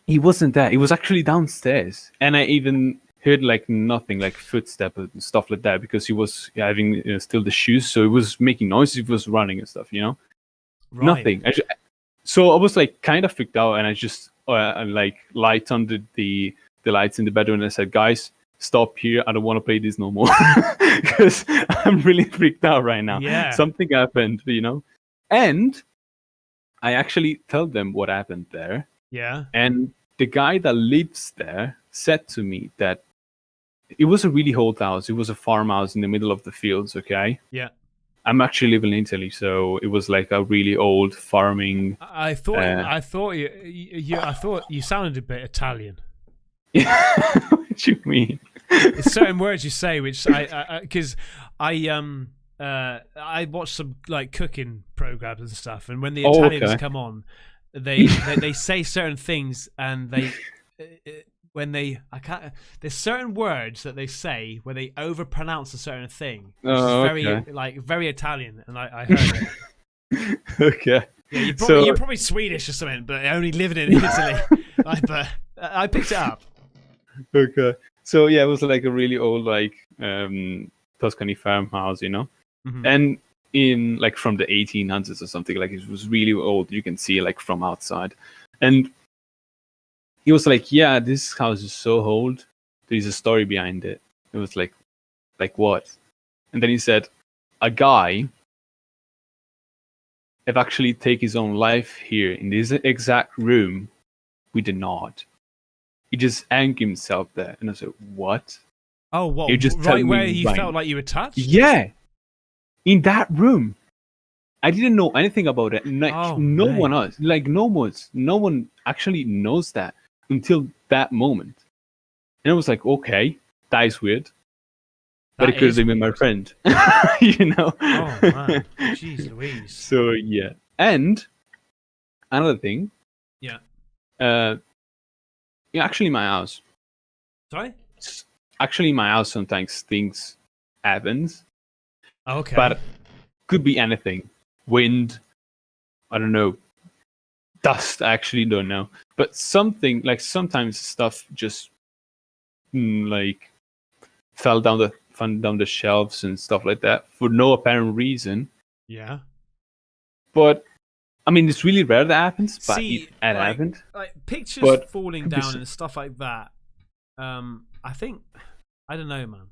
he wasn't there. He was actually downstairs. And I even heard like nothing, like footsteps and stuff like that, because he was having still the shoes. So he was making noise. He was running and stuff, you know? Right. Nothing. So I was like kind of freaked out, and I just like light on the lights in the bedroom, and I said, guys, stop here. I don't want to play this no more because I'm really freaked out right now. Yeah. Something happened, you know? And I actually told them what happened there. Yeah. And the guy that lives there said to me that it was a really old house. It was a farmhouse in the middle of the fields, okay? Yeah. I'm actually living in Italy, so it was like a really old farming. I thought you sounded a bit Italian. What do you mean? There's certain words you say, which because I watch some like cooking programs and stuff, and when the Italians come on, they say certain things, and when they there's certain words that they say where they overpronounce a certain thing, which is very Italian, and I heard it. Okay. Yeah, So- you're probably Swedish or something, but only living in Italy. But I picked it up. Okay. So yeah, it was like a really old Tuscany farmhouse, Mhm. and in like from the 1800s or something. Like it was really old. You can see like from outside, and he was like, "Yeah, this house is so old. There's a story behind it." It was like what? And then he said, "A guy have actually take his own life here in this exact room with a knot. He just hanged himself there." And I said, "What?" Oh, what? You just Right tell where me you right. felt like you were touched? Yeah, in that room. I didn't know anything about it. Like Oh, no mate. one else. Like no one actually knows that until that moment. And I was like, okay, that is weird. But That it could is have been my weird. friend. Oh, man. Jeez Louise. So yeah. And another thing. Yeah. Actually my house. Sorry? Actually my house sometimes things happens. Okay. But could be anything. Wind, I don't know. Dust, I actually don't know. But something like sometimes stuff just like fell down the shelves and stuff like that for no apparent reason. Yeah. But I mean, it's really rare that happens. But See, it happened. Like pictures But falling could be down some- and stuff like that. I think I don't know, man.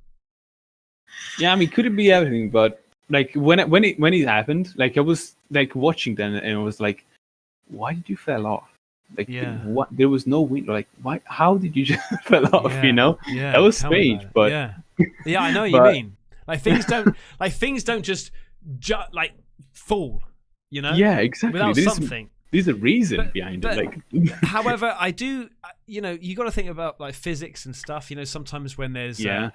Yeah, I mean, could it be everything? But like when it happened, like I was like watching them and I was like, why did you fall off? Like Yeah. what? There was no wind. Like why? How did you just fall off? Yeah, You know? yeah, That was tell me strange. about it. But Yeah, I know what but- you mean. Like things don't just like fall. You know? Yeah, exactly. Without There's- something. There's a reason behind but- it. Like However, I do, you got to think about like physics and stuff. Sometimes when there's, Yeah.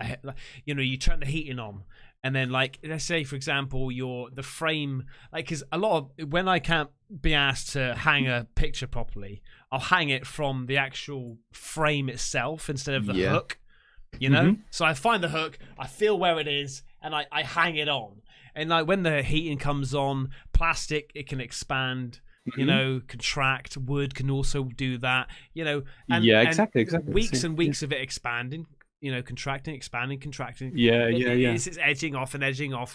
you turn the heating on, and then like let's say for example, the frame, like because a lot of when I can't be asked to hang a picture properly, I'll hang it from the actual frame itself instead of the Yeah. hook. You know, Mhm. so I find the hook, I feel where it is, and I hang it on. And like when the heating comes on, plastic it can expand. Contract. Wood can also do that. And, Yeah, and exactly. Weeks Same, and weeks of it expanding. Contracting, expanding, contracting. Yeah, yeah. It's edging off, and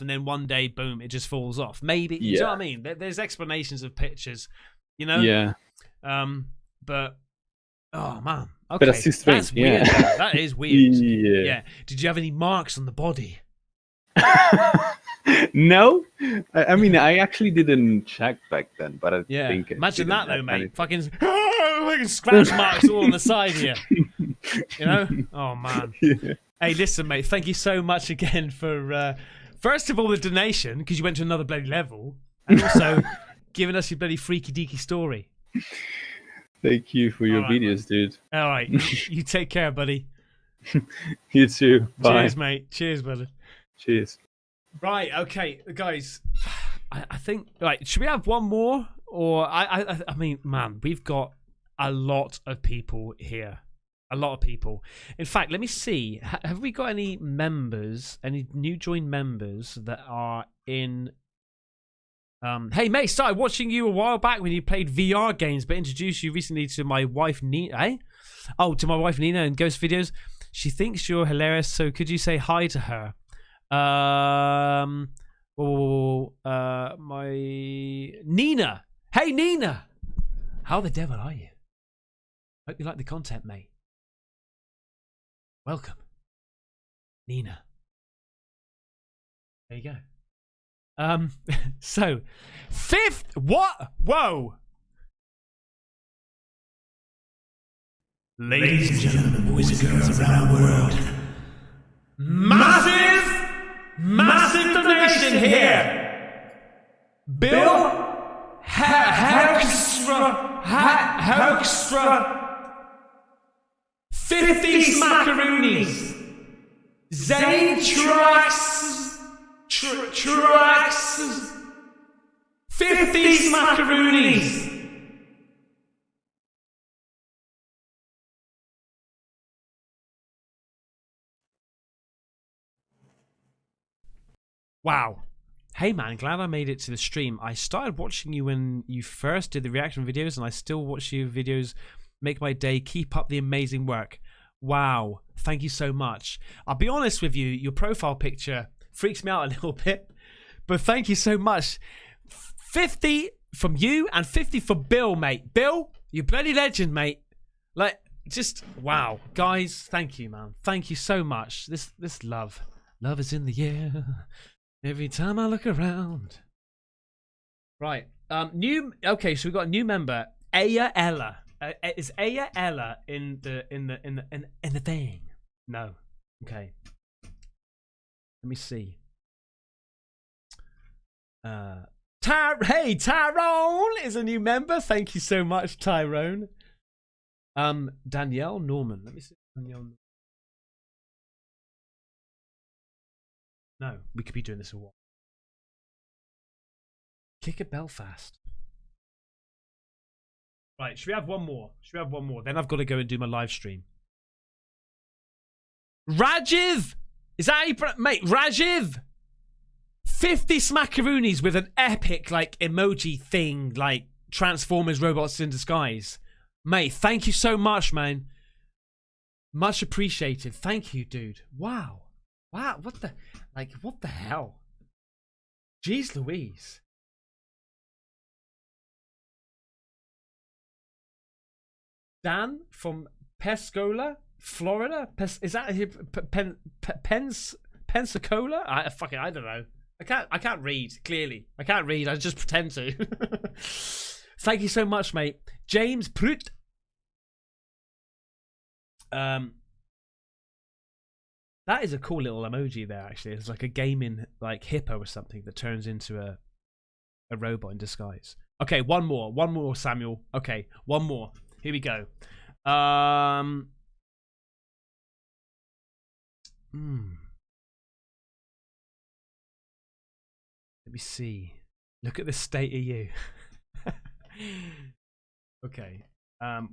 then one day, boom, it just falls off. Maybe. You know what I mean? There's explanations of pictures. Yeah. But oh man, okay, But that's just strange, that's weird. yeah. That is weird. Yeah. Did you have any marks on the body? No, I mean I actually didn't check back then, but I Yeah. think it Imagine didn't that though, have mate. anything. Fucking scratch marks all on the side here. Oh man. Yeah. Hey, listen, mate. Thank you so much again for first of all the donation because you went to another bloody level, and also giving us your bloody freaky deaky story. Thank you for your All right, videos, dude. All right, you take care, buddy. You too. Bye. Cheers, mate. Cheers, brother. Cheers. Right, okay, guys. I think right. Should we have one more, or I mean, man, we've got a lot of people here. A lot of people. In fact, let me see. Have we got any members, any new joined members that are in? Hey, mate, started watching you a while back when you played VR games, but introduced you recently to my wife Nina. Eh? Oh, to my wife Nina and Ghost Videos. She thinks you're hilarious, so could you say hi to her? My Nina. Hey, Nina. How the devil are you? Hope you like the content, mate. Welcome, Nina. There you go. So, fifth. What? Whoa. Ladies and gentlemen, boys and girls around the world. Massive donation here. Bill Hoekstra. 50 smackaroonies. Zane Trax. 50 smackaroonies. Wow. Hey man, glad I made it to the stream. I started watching you when you first did the reaction videos, and I still watch your videos. Make my day. Keep up the amazing work. Wow. Thank you so much. I'll be honest with you, your profile picture freaks me out a little bit, but thank you so much. 50 from you and 50 for Bill, mate. Bill, you bloody legend, mate. Like, just wow. Guys, thank you, man. Thank you so much. This love. Love is in the air. Every time I look around. Right. Okay, so we've got a new member, Aya Ella. Is Aya Ella in the thing? No. Okay. Let me see. Hey, Tyrone is a new member. Thank you so much, Tyrone. Danielle Norman. Let me see. Danielle. No, we could be doing this a while. Kick at Belfast. Right, should we have one more? Then I've got to go and do my live stream. Rajiv! Is that how you mate, Rajiv! 50 smackaroonies with an epic, like, emoji thing, like, Transformers robots in disguise. Mate, thank you so much, man. Much appreciated. Thank you, dude. Wow. Wow, what the hell? Jeez Louise. Dan from Pensacola, Florida? Is that Pensacola? I don't know. I can't read, clearly. I can't read, I just pretend to. Thank you so much, mate. James Prut. That is a cool little emoji there, actually. It's like a gaming like hippo or something that turns into a robot in disguise. Okay, one more, Samuel. Okay, one more. Here we go. Let me see. Look at the state of you. Okay.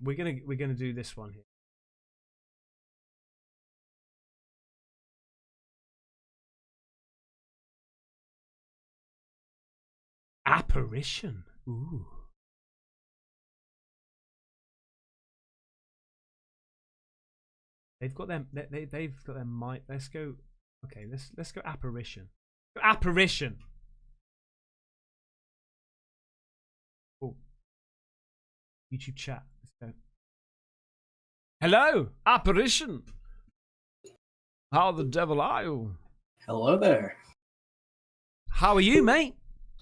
We're gonna do this one here. Apparition. Ooh. They've got them. They've got their mic. Let's go. Okay. Let's go apparition. Apparition. Oh. YouTube chat. Let's go. Hello, apparition. How the devil are you? Hello there. How are you, mate?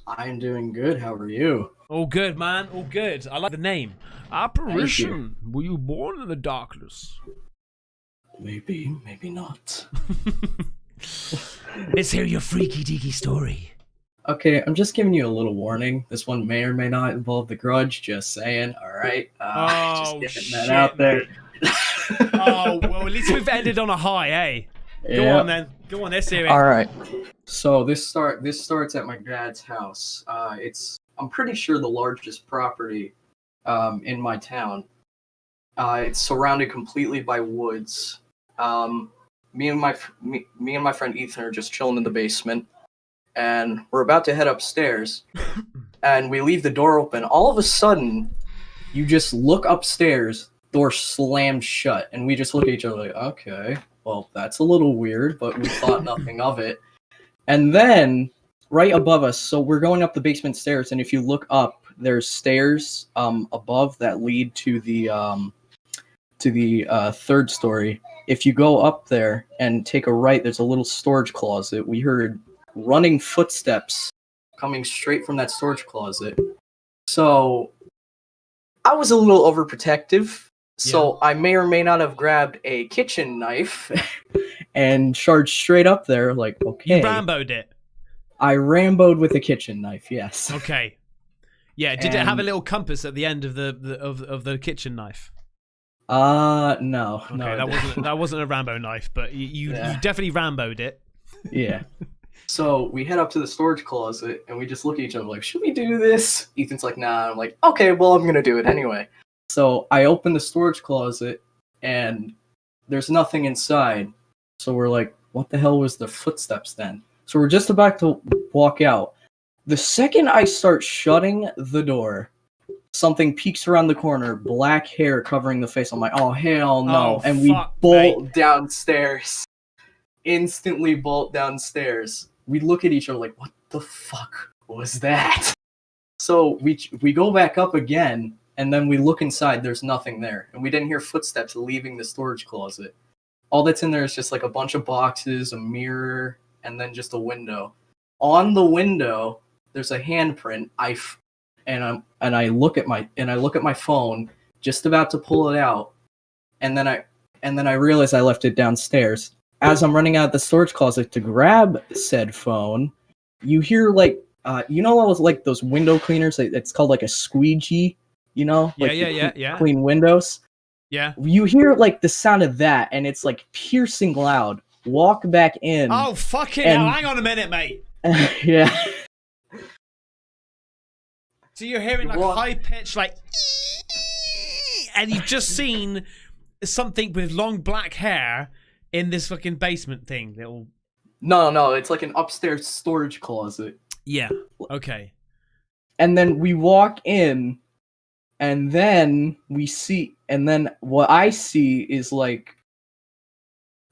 I'm doing good. How are you? All good, man. All good. I like the name. Apparition. Were you born in the darkness? Maybe, maybe not. Let's hear your freaky deaky story. Okay, I'm just giving you a little warning. This one may or may not involve the grudge. Just saying. All right. Just getting that out there. Oh well, at least we've ended on a high, eh? Yeah. Go on then. Go on. Let's hear it. All right. So this starts at my dad's house. I'm pretty sure the largest property in my town. It's surrounded completely by woods. Me and my friend Ethan are just chilling in the basement, and we're about to head upstairs, and we leave the door open. All of a sudden, you just look upstairs, door slammed shut, and we just look at each other like, okay, well, that's a little weird, but we thought nothing of it. And then, right above us, so we're going up the basement stairs, and if you look up, there's stairs above that lead to the third story. If you go up there and take a right, there's a little storage closet. We heard running footsteps coming straight from that storage closet. So I was a little overprotective. So I may or may not have grabbed a kitchen knife and charged straight up there like, okay. You Rambo'd it. I Rambo'd with a kitchen knife, yes. Okay. Yeah, did it have a little compass at the end of the kitchen knife? No. Okay, No, that wasn't a Rambo knife, but you definitely Rambo'd it. Yeah. So we head up to the storage closet and we just look at each other like, should we do this? Ethan's like, nah. I'm like, okay, well, I'm gonna do it anyway. So I open the storage closet and there's nothing inside. So we're like, what the hell was the footsteps then? So we're just about to walk out. The second I start shutting the door, something peeks around the corner, black hair covering the face. I'm like, oh, hell no. Oh, and we fuck, bolt mate. downstairs. Instantly bolt downstairs. We look at each other like, what the fuck was that? So we go back up again, and then we look inside. There's nothing there. And we didn't hear footsteps leaving the storage closet. All that's in there is just like a bunch of boxes, a mirror, and then just a window. On the window, there's a handprint. I look at my phone, just about to pull it out, and then I realize I left it downstairs. As I'm running out of the storage closet to grab said phone, you hear like like those window cleaners. It's called like a squeegee. Like Yeah. Clean windows. Yeah. You hear like the sound of that, and it's like piercing loud. Walk back in. Oh, fucking hell. Hang on a minute, mate. Yeah. So you're hearing like high pitch, like, and you've just seen something with long black hair in this fucking basement thing. Little. No, it's like an upstairs storage closet. Yeah. Okay. And then we walk in, and then what I see is like,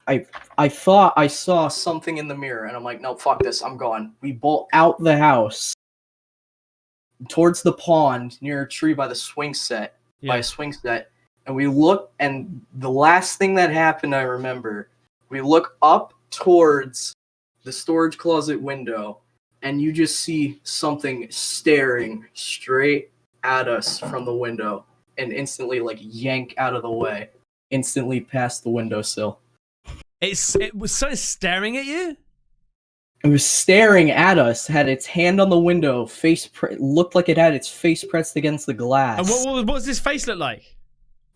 I thought I saw something in the mirror, and I'm like, no, fuck this, I'm gone. We bolt out the house towards the pond near a tree by the swing set, and we look, and the last thing that happened, I remember, we look up towards the storage closet window, and you just see something staring straight at us from the window, and instantly like yank out of the way, instantly past the windowsill. It was so staring at you? It was staring at us, had its hand on the window, looked like it had its face pressed against the glass. And what does this face look like?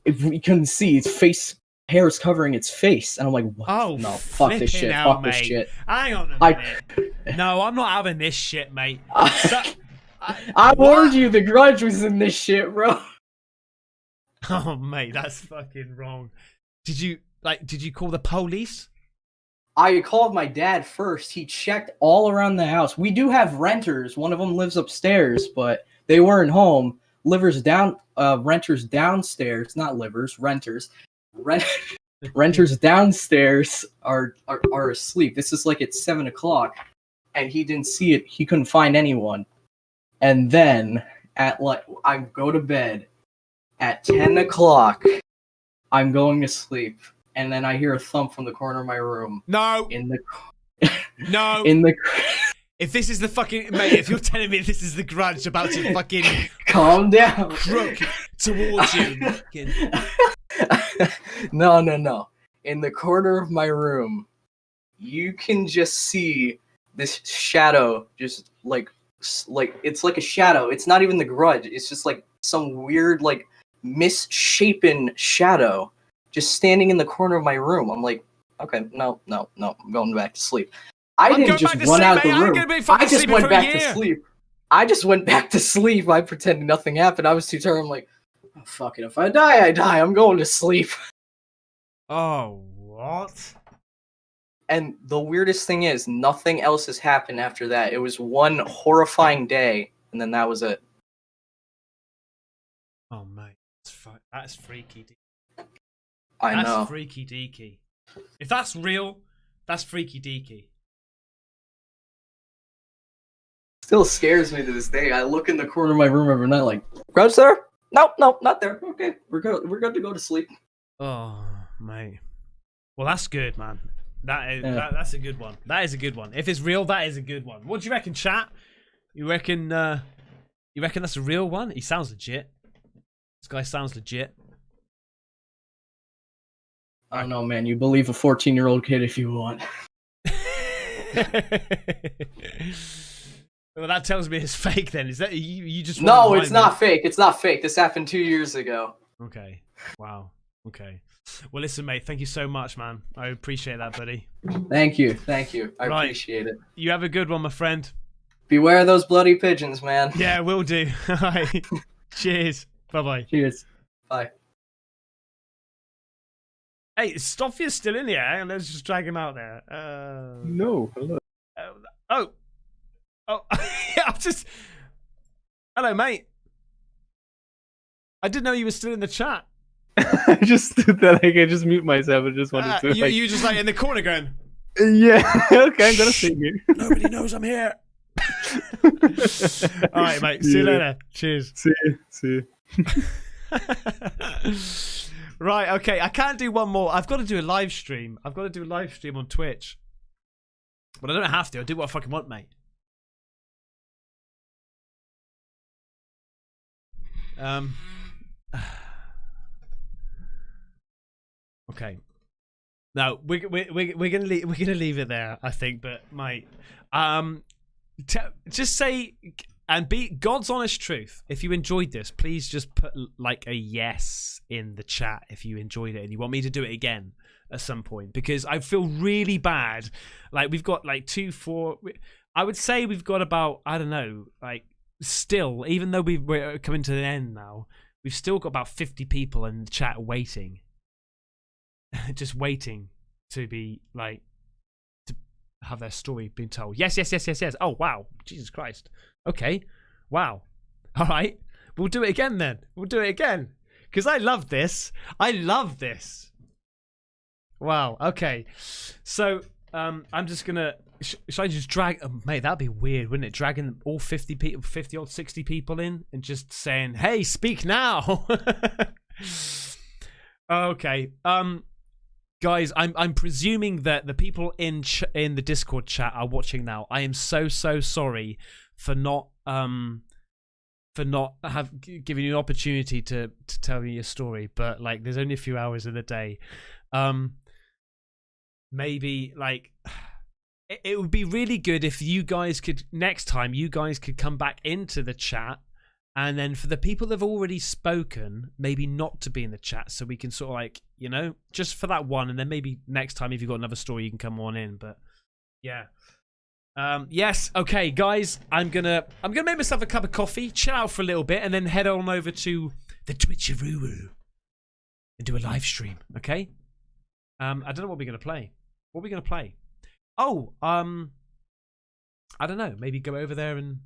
If we couldn't see, its face, hair is covering its face. And I'm like, what? Oh, no, fuck this shit, out, fuck this mate. shit. Hang on a minute. No, I'm not having this shit, mate. I warned you, the grudge was in this shit, bro. Oh, mate, that's fucking wrong. Did you call the police? I called my dad first. He checked all around the house. We do have renters. One of them lives upstairs, but they weren't home. Renters downstairs, not livers, renters. Renters downstairs are asleep. This is like at 7 o'clock, and he didn't see it. He couldn't find anyone. And then I go to bed at 10 o'clock. I'm going to sleep, and then I hear a thump from the corner of my room. No. No. If this is the fucking mate, if you're telling me this is the grudge about to fucking calm down, crook towards you. No. In the corner of my room, you can just see this shadow, just like it's like a shadow. It's not even the grudge. It's just like some weird like misshapen shadow just standing in the corner of my room. I'm like, okay, no, I'm going back to sleep. I didn't just run out of the room. I just went back to sleep. I just went back to sleep. I pretended nothing happened. I was too tired. I'm like, oh, fuck it. If I die, I die. I'm going to sleep. Oh, what? And the weirdest thing is, nothing else has happened after that. It was one horrifying day, and then that was it. Oh, mate. That's freaky. I know. That's freaky deaky. If that's real, that's freaky deaky. Still scares me to this day. I look in the corner of my room every night like, grudge there? No, not there. Okay, we're good to go to sleep. Oh, mate. Well, that's good, man. That's a good one. That is a good one. If it's real, that is a good one. What do you reckon, chat? You reckon that's a real one? He sounds legit. This guy sounds legit. I don't know, man. You believe a 14-year-old kid if you want. Well, that tells me it's fake then. Is that you just No, it's not fake. It's not fake. This happened 2 years ago. Okay. Wow. Okay. Well, listen, mate. Thank you so much, man. I appreciate that, buddy. Thank you. I appreciate it. You have a good one, my friend. Beware those bloody pigeons, man. Yeah, will do. All right. Cheers. Bye-bye. Cheers. Bye. Hey, Stoffia's still in here. Let's just drag him out there. No, hello. Oh. Yeah, I'm just... Hello, mate. I didn't know you were still in the chat. I just stood there like I just mute myself and just wanted to. You just like in the corner going. Yeah. Okay, I'm gonna see you. Nobody knows I'm here. All right, mate. See you later. Cheers. See you. Right. Okay. I can't do one more. I've got to do a live stream. I've got to do a live stream on Twitch. But I don't have to. I do what I fucking want, mate. Okay. No, we're gonna leave it there, I think. But mate, just say and be God's honest truth. If you enjoyed this, please just put like a yes in the chat if you enjoyed it and you want me to do it again at some point, because I feel really bad. Like we've got like 2, 4. I would say we've got about, I don't know, like still, even though we're coming to the end now, we've still got about 50 people in the chat waiting. Just waiting to be like to have their story being told. Yes. Oh wow, Jesus Christ. Okay, wow. All right, we'll do it again then. We'll do it again because I love this. Wow. Okay, so I'm just gonna. Should I just drag? Mate, that'd be weird, wouldn't it? Dragging all 50 people, 50 or 60 people in, and just saying, "Hey, speak now." Okay. Guys, I'm presuming that the people in the Discord chat are watching now. I am so sorry for not giving you an opportunity to tell me your story. But like, there's only a few hours in the day. Maybe like it would be really good if you guys could next time come back into the chat. And then for the people that have already spoken, maybe not to be in the chat, so we can sort of like, you know, just for that one, and then maybe next time if you've got another story, you can come on in. But yeah, yes, okay, guys, I'm gonna make myself a cup of coffee, chill out for a little bit, and then head on over to the Twitcheroo and do a live stream. Okay, I don't know what we're gonna play. What are we gonna play? Oh, I don't know. Maybe go over there and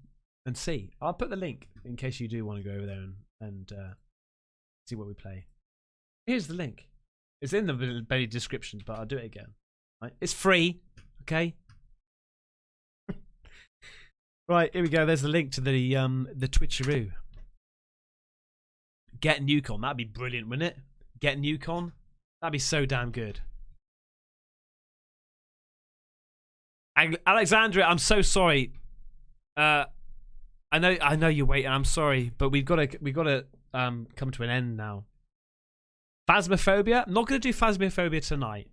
see. I'll put the link in case you do want to go over there and see what we play. Here's the link. It's in the very description, but I'll do it again. Right? It's free, okay? Right, here we go. There's the link to the Twitcheroo. Get Newcon. That'd be brilliant, wouldn't it? Get Newcon. That'd be so damn good. Alexandria, I'm so sorry. I know you're waiting. I'm sorry, but we've got to come to an end now. Phasmophobia. I'm not going to do Phasmophobia tonight.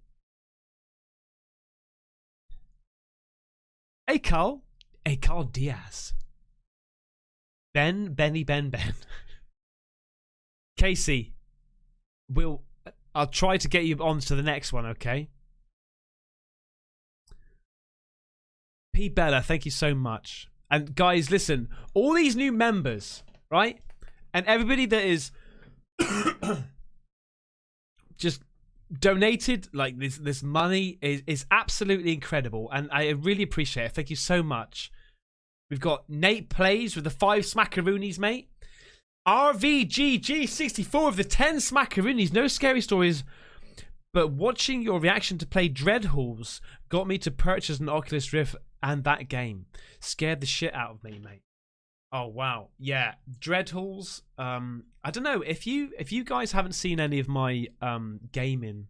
Hey Carl Diaz. Ben. Casey, I'll try to get you on to the next one. Okay. P Bella, thank you so much. And guys, listen, all these new members, right? And everybody that is just donated, like this money is absolutely incredible. And I really appreciate it. Thank you so much. We've got Nate Plays with the 5 smackaroonies, mate. RVGG64 of the 10 smackaroonies. No scary stories, but watching your reaction to play Dreadhalls got me to purchase an Oculus Rift, and that game scared the shit out of me, mate. Oh wow, yeah, Dreadhalls. I don't know if you guys haven't seen any of my gaming.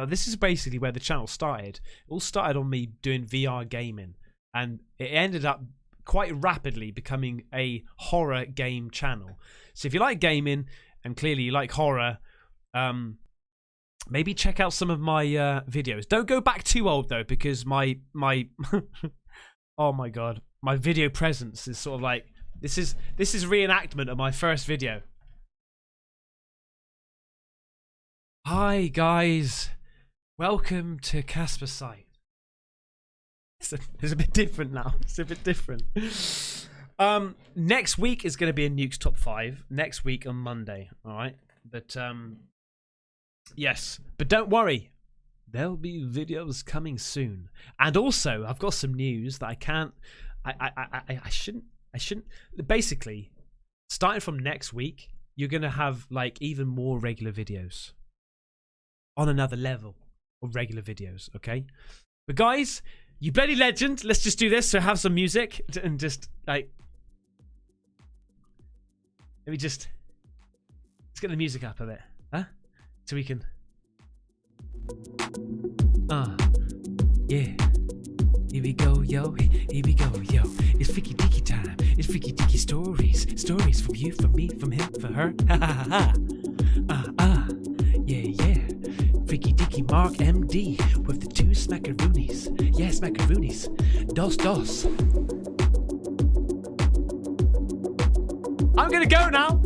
This is basically where the channel started. It all started on me doing VR gaming, and it ended up quite rapidly becoming a horror game channel. So if you like gaming and clearly you like horror, maybe check out some of my videos. Don't go back too old though, because my oh my god, my video presence is sort of like this is reenactment of my first video. Hi guys, welcome to Caspersight. It's a bit different now. It's a bit different. Next week is going to be a Nuke's Top 5. Next week on Monday. All right, but yes, but don't worry. there'll be videos coming soon. And also, I've got some news that I can't. I shouldn't. Basically, starting from next week, you're gonna have like even more regular videos. On another level of regular videos, okay? But guys, you bloody legend. Let's just do this. So have some music and just like. Let me just. Let's get the music up a bit, huh? So we can. Yeah. Here we go, yo. Here we go, yo. It's freaky deaky time. It's freaky deaky stories. Stories from you, from me, from him, for her. Ha ha ha ha. Yeah. Freaky deaky Mark MD with the 2 smackaroonies. Yeah, smackaroonies. Dos. I'm gonna go now.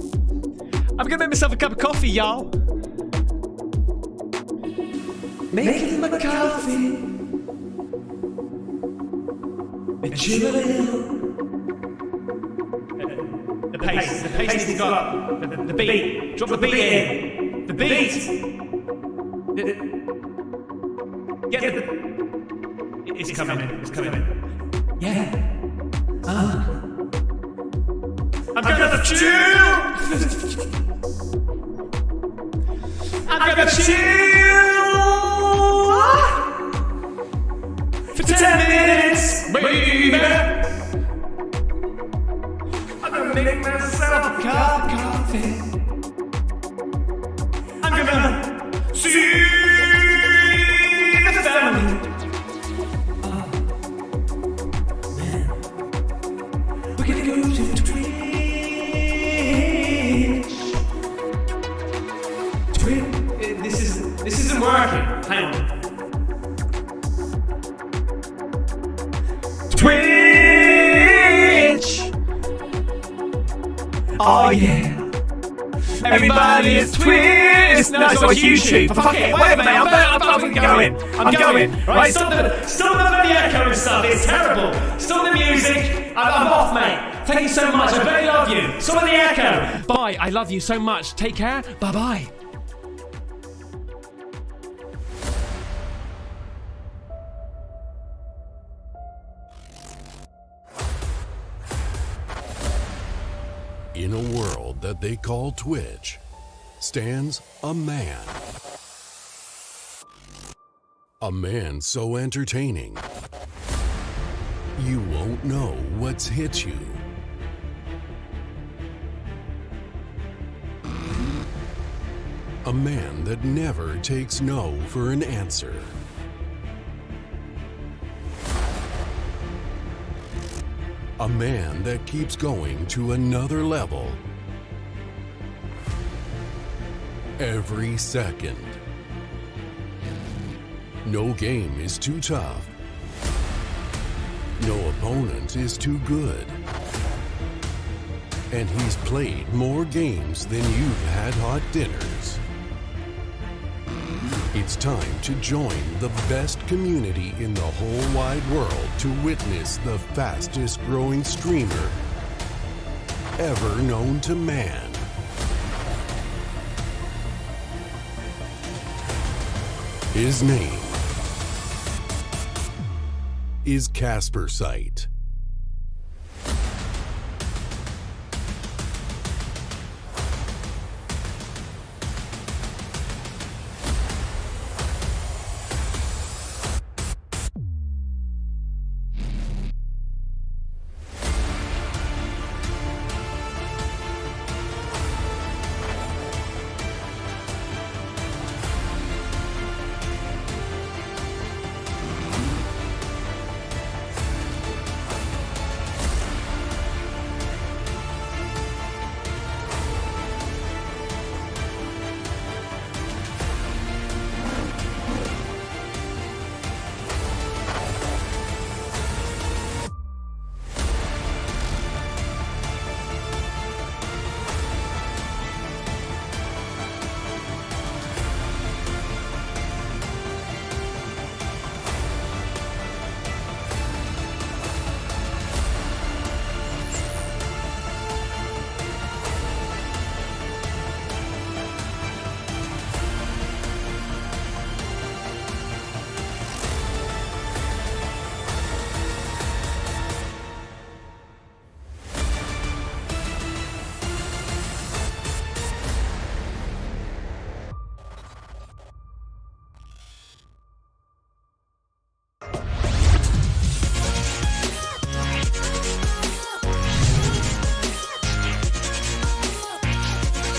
I'm gonna make myself a cup of coffee, y'all. Making my coffee. And chill a little. The pace you got. The beat. Drop the beat in. The beat. It's coming in. Yeah. I'm gonna chill. I'm gonna chill for 10 minutes, baby. I'm gonna make myself a cup of coffee. I'm gonna see the family. Oh, man. We're gonna go to Twitch. This isn't working. Hang on. Twitch. Oh yeah. Everybody is Twitch. No, it's on YouTube. Fuck it. Whatever, mate. I'm going. I'm going. Right. Stop the bloody echo and stuff. It's terrible. Stop the music. I'm off, mate. Thank you so much. I very love you. Stop the echo. Bye. I love you so much. Take care. Bye bye. In a world that they call Twitch, stands a man. A man so entertaining, you won't know what's hit you. A man that never takes no for an answer. A man that keeps going to another level every second. No game is too tough. No opponent is too good. And he's played more games than you've had hot dinners. It's time to join the best community in the whole wide world to witness the fastest growing streamer ever known to man. His name is Caspersight.